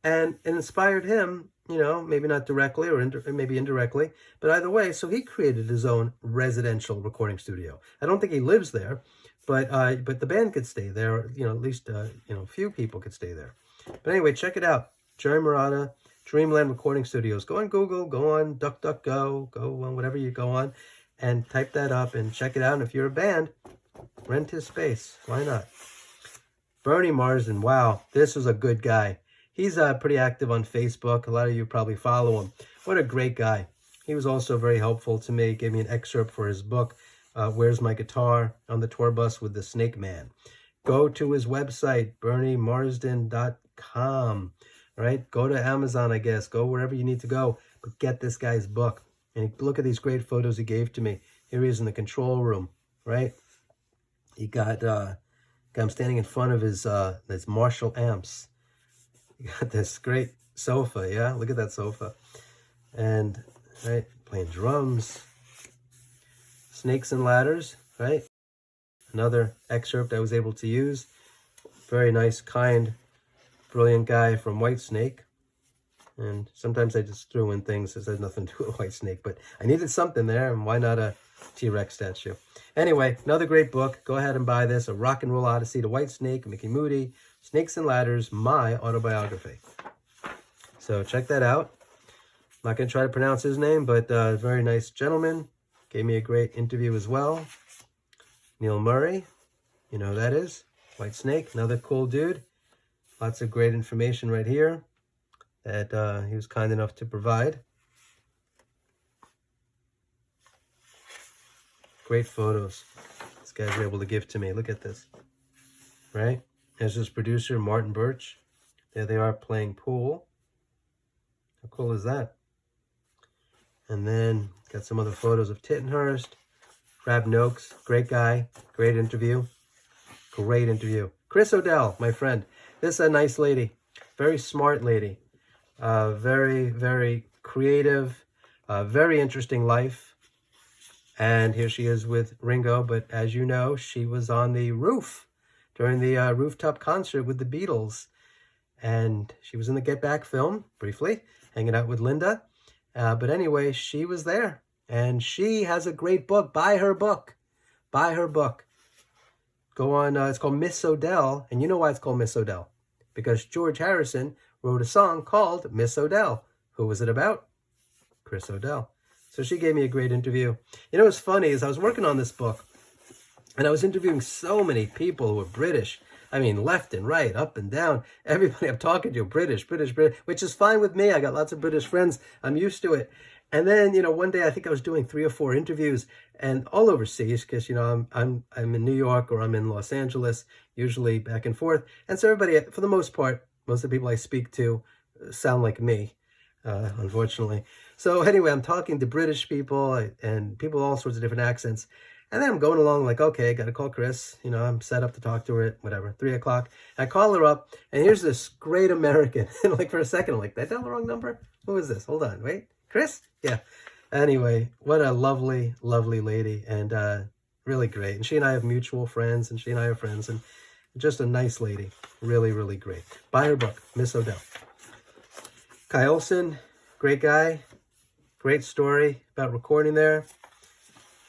and it inspired him, maybe not directly or maybe indirectly, but either way. So he created his own residential recording studio. I don't think he lives there, but the band could stay there. At least a few people could stay there. But anyway, check it out, Jerry Marotta, Dreamland Recording Studios. Go on Google, go on DuckDuckGo, go on whatever you go on, and type that up and check it out. And if you're a band, rent his space. Why not? Bernie Marsden, wow, this was a good guy. He's pretty active on Facebook. A lot of you probably follow him. What a great guy. He was also very helpful to me. Gave me an excerpt for his book, Where's My Guitar? On the Tour Bus with the Snake Man. Go to his website, berniemarsden.com. Right? Go to Amazon, I guess. Go wherever you need to go. But get this guy's book. And look at these great photos he gave to me. Here he is in the control room, right? He got him standing in front of his Marshall amps. You got this great sofa, yeah? Look at that sofa. And, right, playing drums. Snakes and Ladders. right? Another excerpt I was able to use. Very nice, kind, brilliant guy from Whitesnake. And sometimes I just threw in things that had nothing to do with Whitesnake, but I needed something there, and why not a T-Rex statue? Anyway, another great book. Go ahead and buy this, A Rock and Roll Odyssey to Whitesnake, Mickey Moody, Snakes and Ladders, my autobiography. So check that out. I'm not going to try to pronounce his name, but very nice gentleman. Gave me a great interview as well. Neil Murray, you know who that is. Whitesnake, another cool dude. Lots of great information right here that he was kind enough to provide. Great photos this guy's able to give to me. Look at this, right? There's his producer, Martin Birch. There they are playing pool. How cool is that? And then got some other photos of Tittenhurst. Rab Noakes, great guy, great interview. Great interview. Chris O'Dell, my friend. This is a nice lady, very smart lady. Very, very creative, very interesting life. And here she is with Ringo, but as you know, she was on the roof during the rooftop concert with the Beatles. And she was in the Get Back film, briefly, hanging out with Linda. But anyway, she was there. And she has a great book. Buy her book. Buy her book. Go on, it's called Miss O'Dell. And you know why it's called Miss O'Dell? Because George Harrison wrote a song called Miss O'Dell. Who was it about? Chris O'Dell. So she gave me a great interview. You know what's funny is I was working on this book, and I was interviewing so many people who were British. I mean, left and right, up and down. Everybody I'm talking to, British, which is fine with me. I got lots of British friends. I'm used to it. And then, you know, one day I think I was doing 3 or 4 interviews, and all overseas, because, you know, I'm in New York or I'm in Los Angeles, usually back and forth. And so everybody, for the most part, most of the people I speak to sound like me, unfortunately. So anyway, I'm talking to British people and people with all sorts of different accents. And then I'm going along like, okay, got to call Chris. You know, I'm set up to talk to her at whatever, 3 o'clock. I call her up, and here's this great American. And like for a second, I'm like, did I dial the wrong number? Who is this? Hold on, wait. Chris? Yeah. Anyway, what a lovely, lovely lady, and really great. And she and I have mutual friends, and she and I are friends, and just a nice lady. Really, really great. Buy her book, Miss O'Dell. Kai Olsen, great guy. Great story about recording there.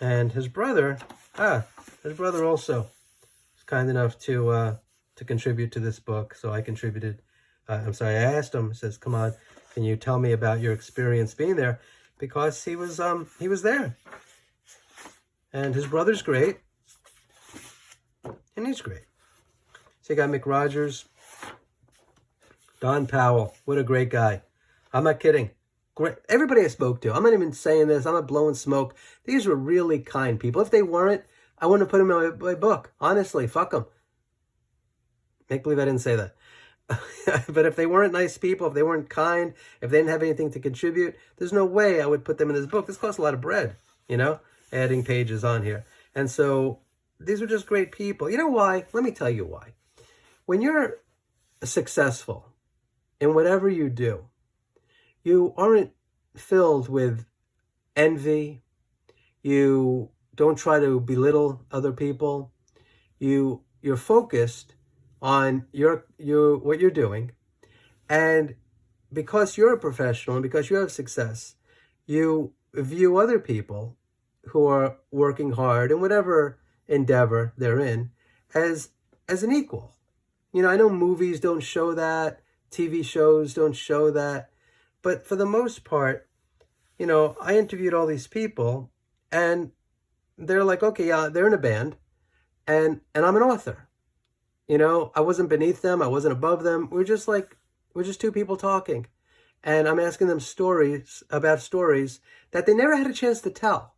And his brother, also was kind enough to contribute to this book. So I contributed. I asked him. Says, "Come on, can you tell me about your experience being there?" Because he was there, and his brother's great, and he's great. So you got Mick Rogers, Don Powell. What a great guy! I'm not kidding. Great. Everybody I spoke to, I'm not even saying this, I'm not blowing smoke. These were really kind people. If they weren't, I wouldn't have put them in my book. Honestly, fuck them. Make believe I didn't say that. But if they weren't nice people, if they weren't kind, if they didn't have anything to contribute, there's no way I would put them in this book. This costs a lot of bread, you know, adding pages on here. And so these are just great people. You know why? Let me tell you why. When you're successful in whatever you do, you aren't filled with envy. You don't try to belittle other people. You're focused on what you're doing. And because you're a professional and because you have success, you view other people who are working hard in whatever endeavor they're in as an equal. You know, I know movies don't show that, TV shows don't show that. But for the most part, you know, I interviewed all these people, and they're like, okay, yeah, they're in a band, and I'm an author. You know, I wasn't beneath them. I wasn't above them. We're just 2 people talking. And I'm asking them stories that they never had a chance to tell.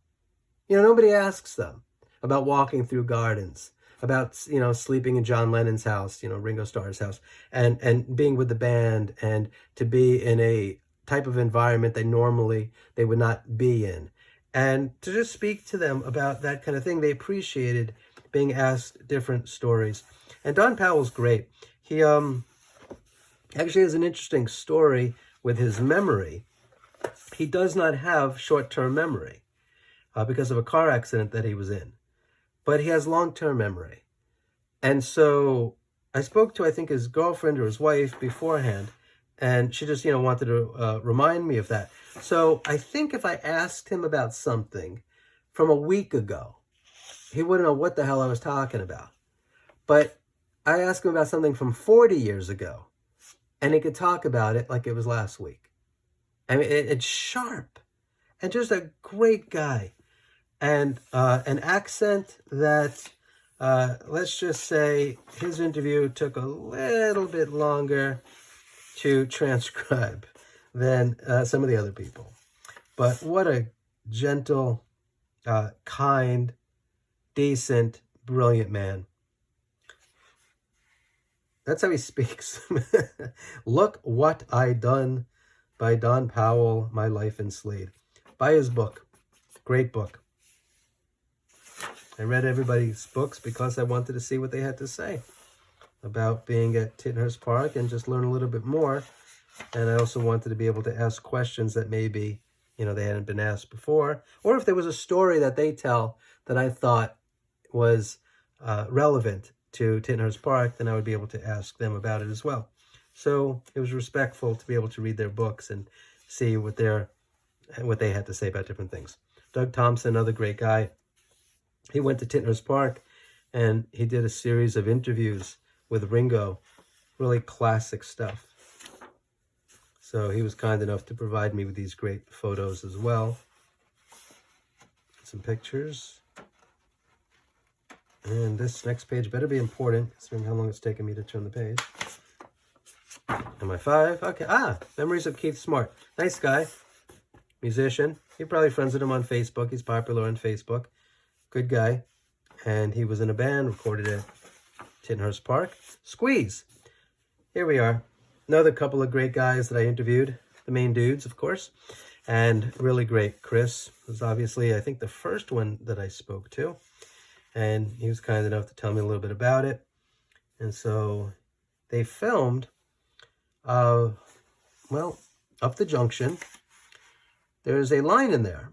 You know, nobody asks them about walking through gardens, about, you know, sleeping in John Lennon's house, you know, Ringo Starr's house, and being with the band, and to be in a type of environment that normally they would not be in. And to just speak to them about that kind of thing, they appreciated being asked different stories. And Don Powell's great. He actually has an interesting story with his memory. He does not have short-term memory because of a car accident that he was in. but he has long-term memory. And so I spoke to, I think, his girlfriend or his wife beforehand, and she just, wanted to remind me of that. So I think if I asked him about something from a week ago, he wouldn't know what the hell I was talking about. But I asked him about something from 40 years ago, and he could talk about it like it was last week. I mean, it's sharp, and just a great guy. And an accent that, let's just say, his interview took a little bit longer to transcribe than some of the other people. But what a gentle, kind, decent, brilliant man. That's how he speaks. Look What I Done by Don Powell, My Life in Slade. Buy his book. Great book. I read everybody's books because I wanted to see what they had to say about being at Tittenhurst Park and just learn a little bit more. And I also wanted to be able to ask questions that maybe, they hadn't been asked before. Or if there was a story that they tell that I thought was relevant to Tittenhurst Park, then I would be able to ask them about it as well. So it was respectful to be able to read their books and see what they had to say about different things. Doug Thompson, another great guy. He went to Tittenhurst Park and he did a series of interviews with Ringo, really classic stuff. So he was kind enough to provide me with these great photos as well. Some pictures. And this next page better be important, considering how long it's taken me to turn the page. Am I 5? Okay. Memories of Keith Smart. Nice guy. Musician. You're probably friends with him on Facebook. He's popular on Facebook. Good guy. And he was in a band, recorded at Tittenhurst Park. Squeeze. Here we are. Another couple of great guys that I interviewed. The main dudes, of course. And really great. Chris was obviously, I think, the first one that I spoke to. And he was kind enough to tell me a little bit about it. And so they filmed, up the junction. There's a line in there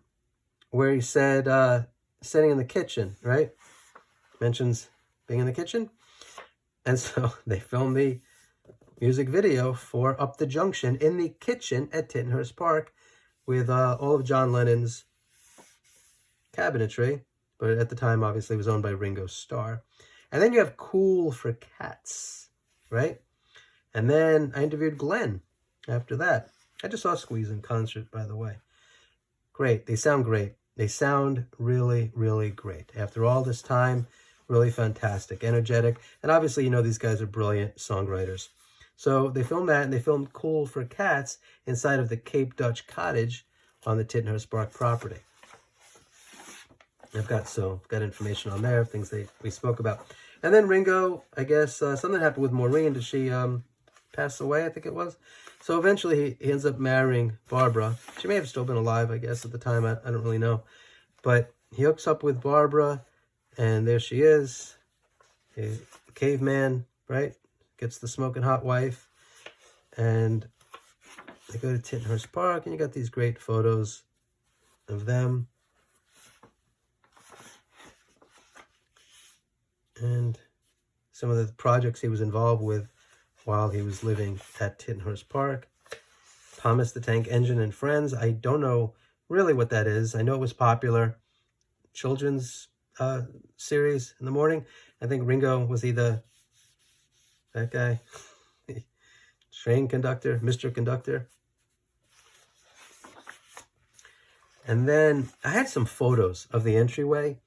where he said, sitting in the kitchen, right? Mentions being in the kitchen. And so they filmed the music video for Up the Junction in the kitchen at Tittenhurst Park with all of John Lennon's cabinetry. But at the time, obviously, it was owned by Ringo Starr. And then you have Cool for Cats, right? And then I interviewed Glenn after that. I just saw Squeeze in concert, by the way. Great. They sound great. They sound really, really great. After all this time, really fantastic, energetic. And obviously, these guys are brilliant songwriters. So they filmed that, and they filmed Cool for Cats inside of the Cape Dutch Cottage on the Tittenhurst Park property. I've got information on there, things we spoke about. And then Ringo, I guess something happened with Maureen. Did she pass away, I think it was? So eventually he ends up marrying Barbara. She may have still been alive, I guess, at the time. I don't really know. But he hooks up with Barbara, and there she is. A caveman, right? Gets the smoking hot wife. And they go to Tittenhurst Park, and you got these great photos of them. And some of the projects he was involved with while he was living at Tittenhurst Park. Thomas the Tank Engine and Friends. I don't know really what that is. I know it was popular. Children's series in the morning. I think Ringo was either that guy, train conductor, Mr. Conductor. And then I had some photos of the entryway.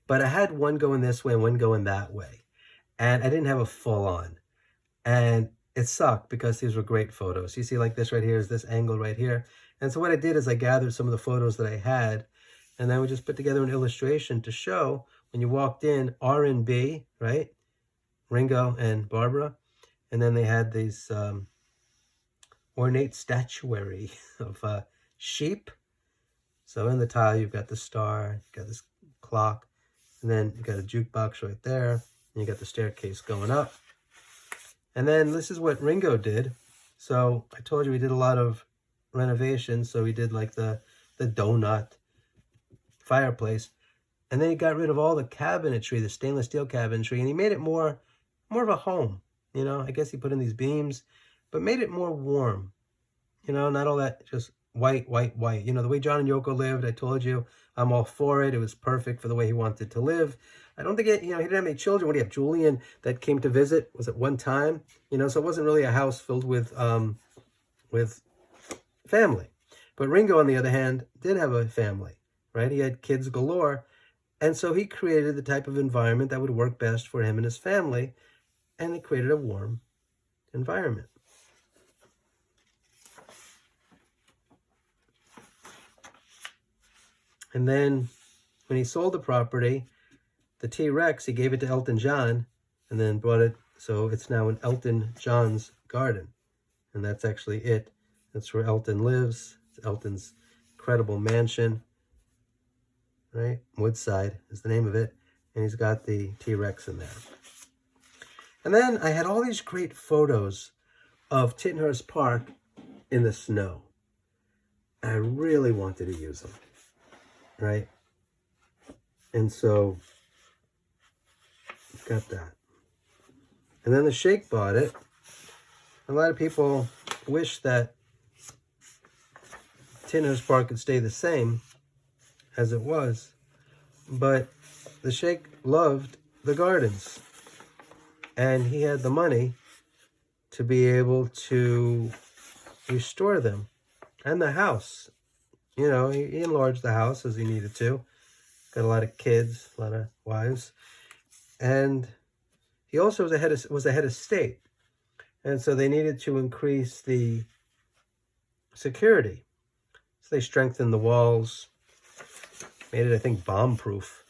But I had one going this way and one going that way. And I didn't have a full on. And it sucked because these were great photos. You see like this right here is this angle right here. And so what I did is I gathered some of the photos that I had. And then we just put together an illustration to show when you walked in R&B, right? Ringo and Barbara. And then they had these ornate statuary of sheep. So in the tile, you've got the star, you've got this clock. And then you got a jukebox right there. And you got the staircase going up. And then this is what Ringo did. So I told you we did a lot of renovations. So we did like the donut fireplace. And then he got rid of all the cabinetry, the stainless steel cabinetry, and he made it more of a home. You know, I guess he put in these beams, but made it more warm. You know, not all that just white, white, white. You know, the way John and Yoko lived, I told you, I'm all for it. It was perfect for the way he wanted to live. I don't think he didn't have any children. What do you have? Julian that came to visit, was it one time? You know, so it wasn't really a house filled with family. But Ringo, on the other hand, did have a family, right? He had kids galore. And so he created the type of environment that would work best for him and his family. And he created a warm environment. And then when he sold the property, the T-Rex, he gave it to Elton John and then brought it. So it's now in Elton John's garden. And that's actually it. That's where Elton lives. It's Elton's incredible mansion, right? Woodside is the name of it. And he's got the T-Rex in there. And then I had all these great photos of Tittenhurst Park in the snow. I really wanted to use them, right? And so, got that. And then the Sheikh bought it. A lot of people wish that Tittenhurst Park could stay the same as it was, but the Sheikh loved the gardens, and he had the money to be able to restore them, and the house. You know, he enlarged the house as he needed to. Got a lot of kids, a lot of wives, and he also was a head of state, and so they needed to increase the security. So they strengthened the walls, made it, I think, bomb-proof.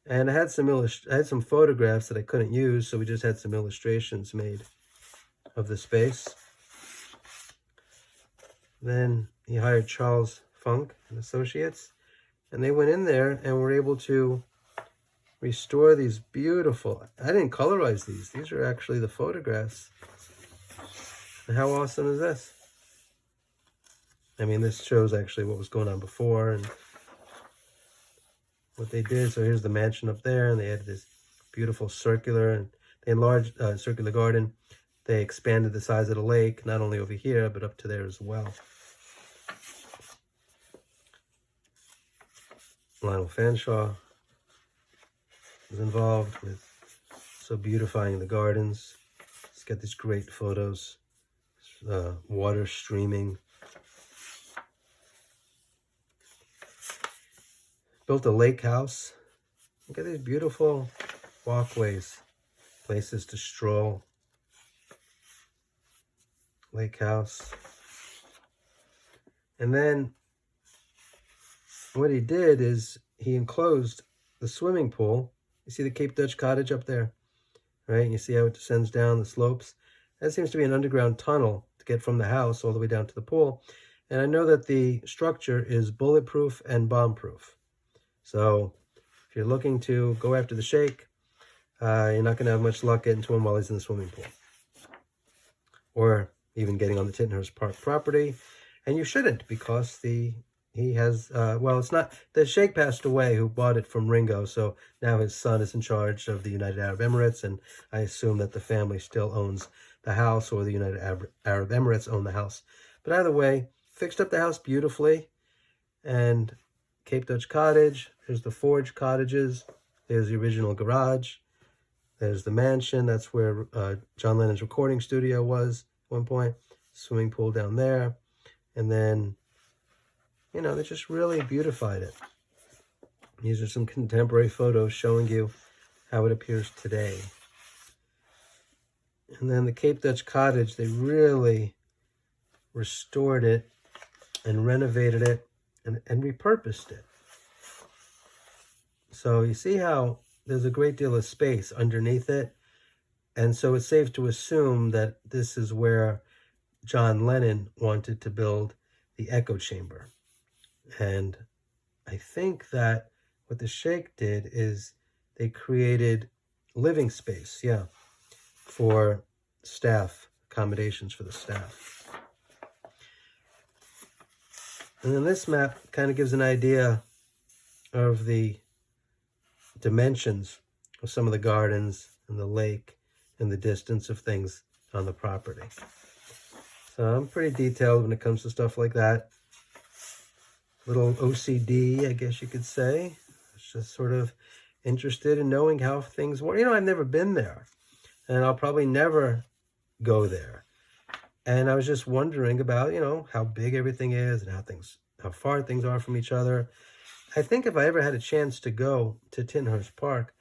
And I had some photographs that I couldn't use, so we just had some illustrations made of the space. Then he hired Charles Funk and Associates, and they went in there and were able to restore these beautiful, I didn't colorize these. These are actually the photographs. And how awesome is this? I mean, this shows actually what was going on before and what they did. So here's the mansion up there, and they had this beautiful circular, and they enlarged circular garden. They expanded the size of the lake, not only over here, but up to there as well. Lionel Fanshawe was involved with so beautifying the gardens. He's got these great photos, water streaming. Built a lake house. Look at these beautiful walkways, places to stroll. Lake house. And then what he did is he enclosed the swimming pool. You see the Cape Dutch Cottage up there, right? And you see how it descends down the slopes. That seems to be an underground tunnel to get from the house all the way down to the pool. And I know that the structure is bulletproof and bomb-proof. So if you're looking to go after the Sheikh, you're not going to have much luck getting to him while he's in the swimming pool. Or even getting on the Tittenhurst Park property. And you shouldn't, because he has, it's not, the Sheikh passed away who bought it from Ringo, so now his son is in charge of the United Arab Emirates, and I assume that the family still owns the house, or the United Arab Emirates own the house. But either way, fixed up the house beautifully, and Cape Dutch Cottage, there's the Forge Cottages, there's the original garage, there's the mansion, that's where John Lennon's recording studio was at one point, swimming pool down there, and then, you know, they just really beautified it. These are some contemporary photos showing you how it appears today. And then the Cape Dutch Cottage, they really restored it and renovated it and repurposed it. So you see how there's a great deal of space underneath it. And so it's safe to assume that this is where John Lennon wanted to build the echo chamber. And I think that what the Sheikh did is they created living space, for staff, accommodations for the staff. And then this map kind of gives an idea of the dimensions of some of the gardens and the lake and the distance of things on the property. So I'm pretty detailed when it comes to stuff like that. Little OCD, I guess you could say. It's just sort of interested in knowing how things work. I've never been there, and I'll probably never go there. And I was just wondering about, how big everything is and how far things are from each other. I think if I ever had a chance to go to Tittenhurst Park,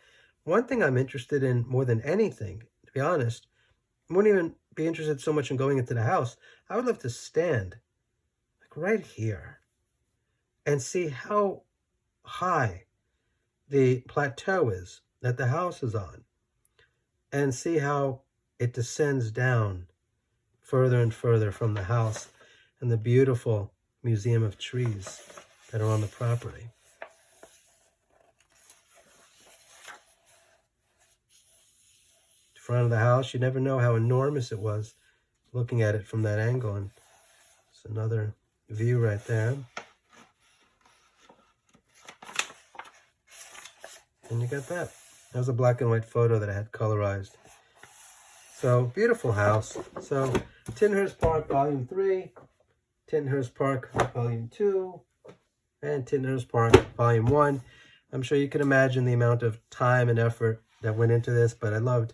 one thing I'm interested in more than anything, to be honest, I wouldn't even be interested so much in going into the house. I would love to stand like right here and see how high the plateau is that the house is on, and see how it descends down further and further from the house and the beautiful museum of trees that are on the property. Front of the house, you never know how enormous it was looking at it from that angle, and it's another view right there. And you got that. That was a black and white photo that I had colorized. So, beautiful house. So, Tittenhurst Park Volume 3, Tittenhurst Park Volume 2, and Tittenhurst Park Volume 1. I'm sure you can imagine the amount of time and effort that went into this, but I loved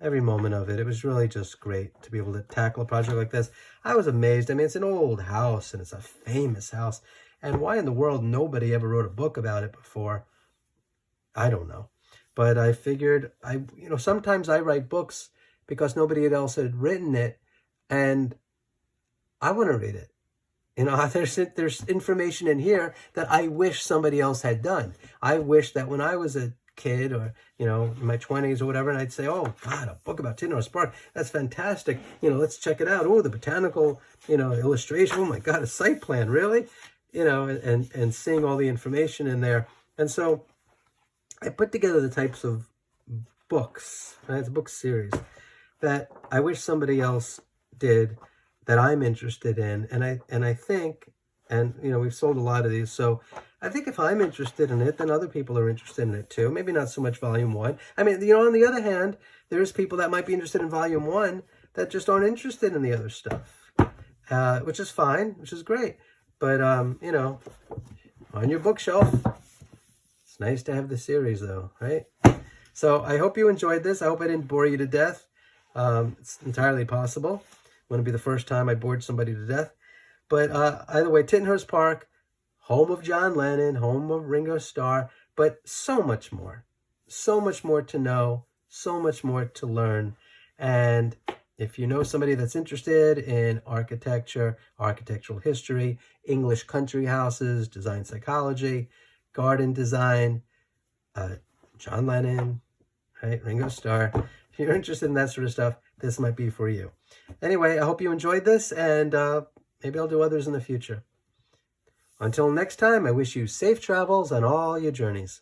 every moment of it. It was really just great to be able to tackle a project like this. I was amazed. I mean, it's an old house, and it's a famous house. And why in the world nobody ever wrote a book about it before? I don't know. But I figured, sometimes I write books because nobody else had written it, and I want to read it. There's information in here that I wish somebody else had done. I wish that when I was a kid, or in my 20s or whatever, and I'd say, oh God, a book about Tittenhurst Park, that's fantastic, let's check it out. Oh, the botanical illustration, oh my God, a site plan, really, and seeing all the information in there. And so I put together the types of books, right? It's a book series that I wish somebody else did, that I'm interested in, and I think, and we've sold a lot of these, so I think if I'm interested in it, then other people are interested in it too. Maybe not so much Volume 1. I mean, on the other hand, there's people that might be interested in Volume 1 that just aren't interested in the other stuff, which is fine, which is great. But, on your bookshelf, it's nice to have the series though, right? So I hope you enjoyed this. I hope I didn't bore you to death. It's entirely possible. Wouldn't be the first time I bored somebody to death. But either way, Tittenhurst Park, home of John Lennon, home of Ringo Starr, but so much more to know, so much more to learn. And if you know somebody that's interested in architecture, architectural history, English country houses, design psychology, garden design, John Lennon, right, Ringo Starr, if you're interested in that sort of stuff, this might be for you. Anyway, I hope you enjoyed this, and maybe I'll do others in the future. Until next time, I wish you safe travels on all your journeys.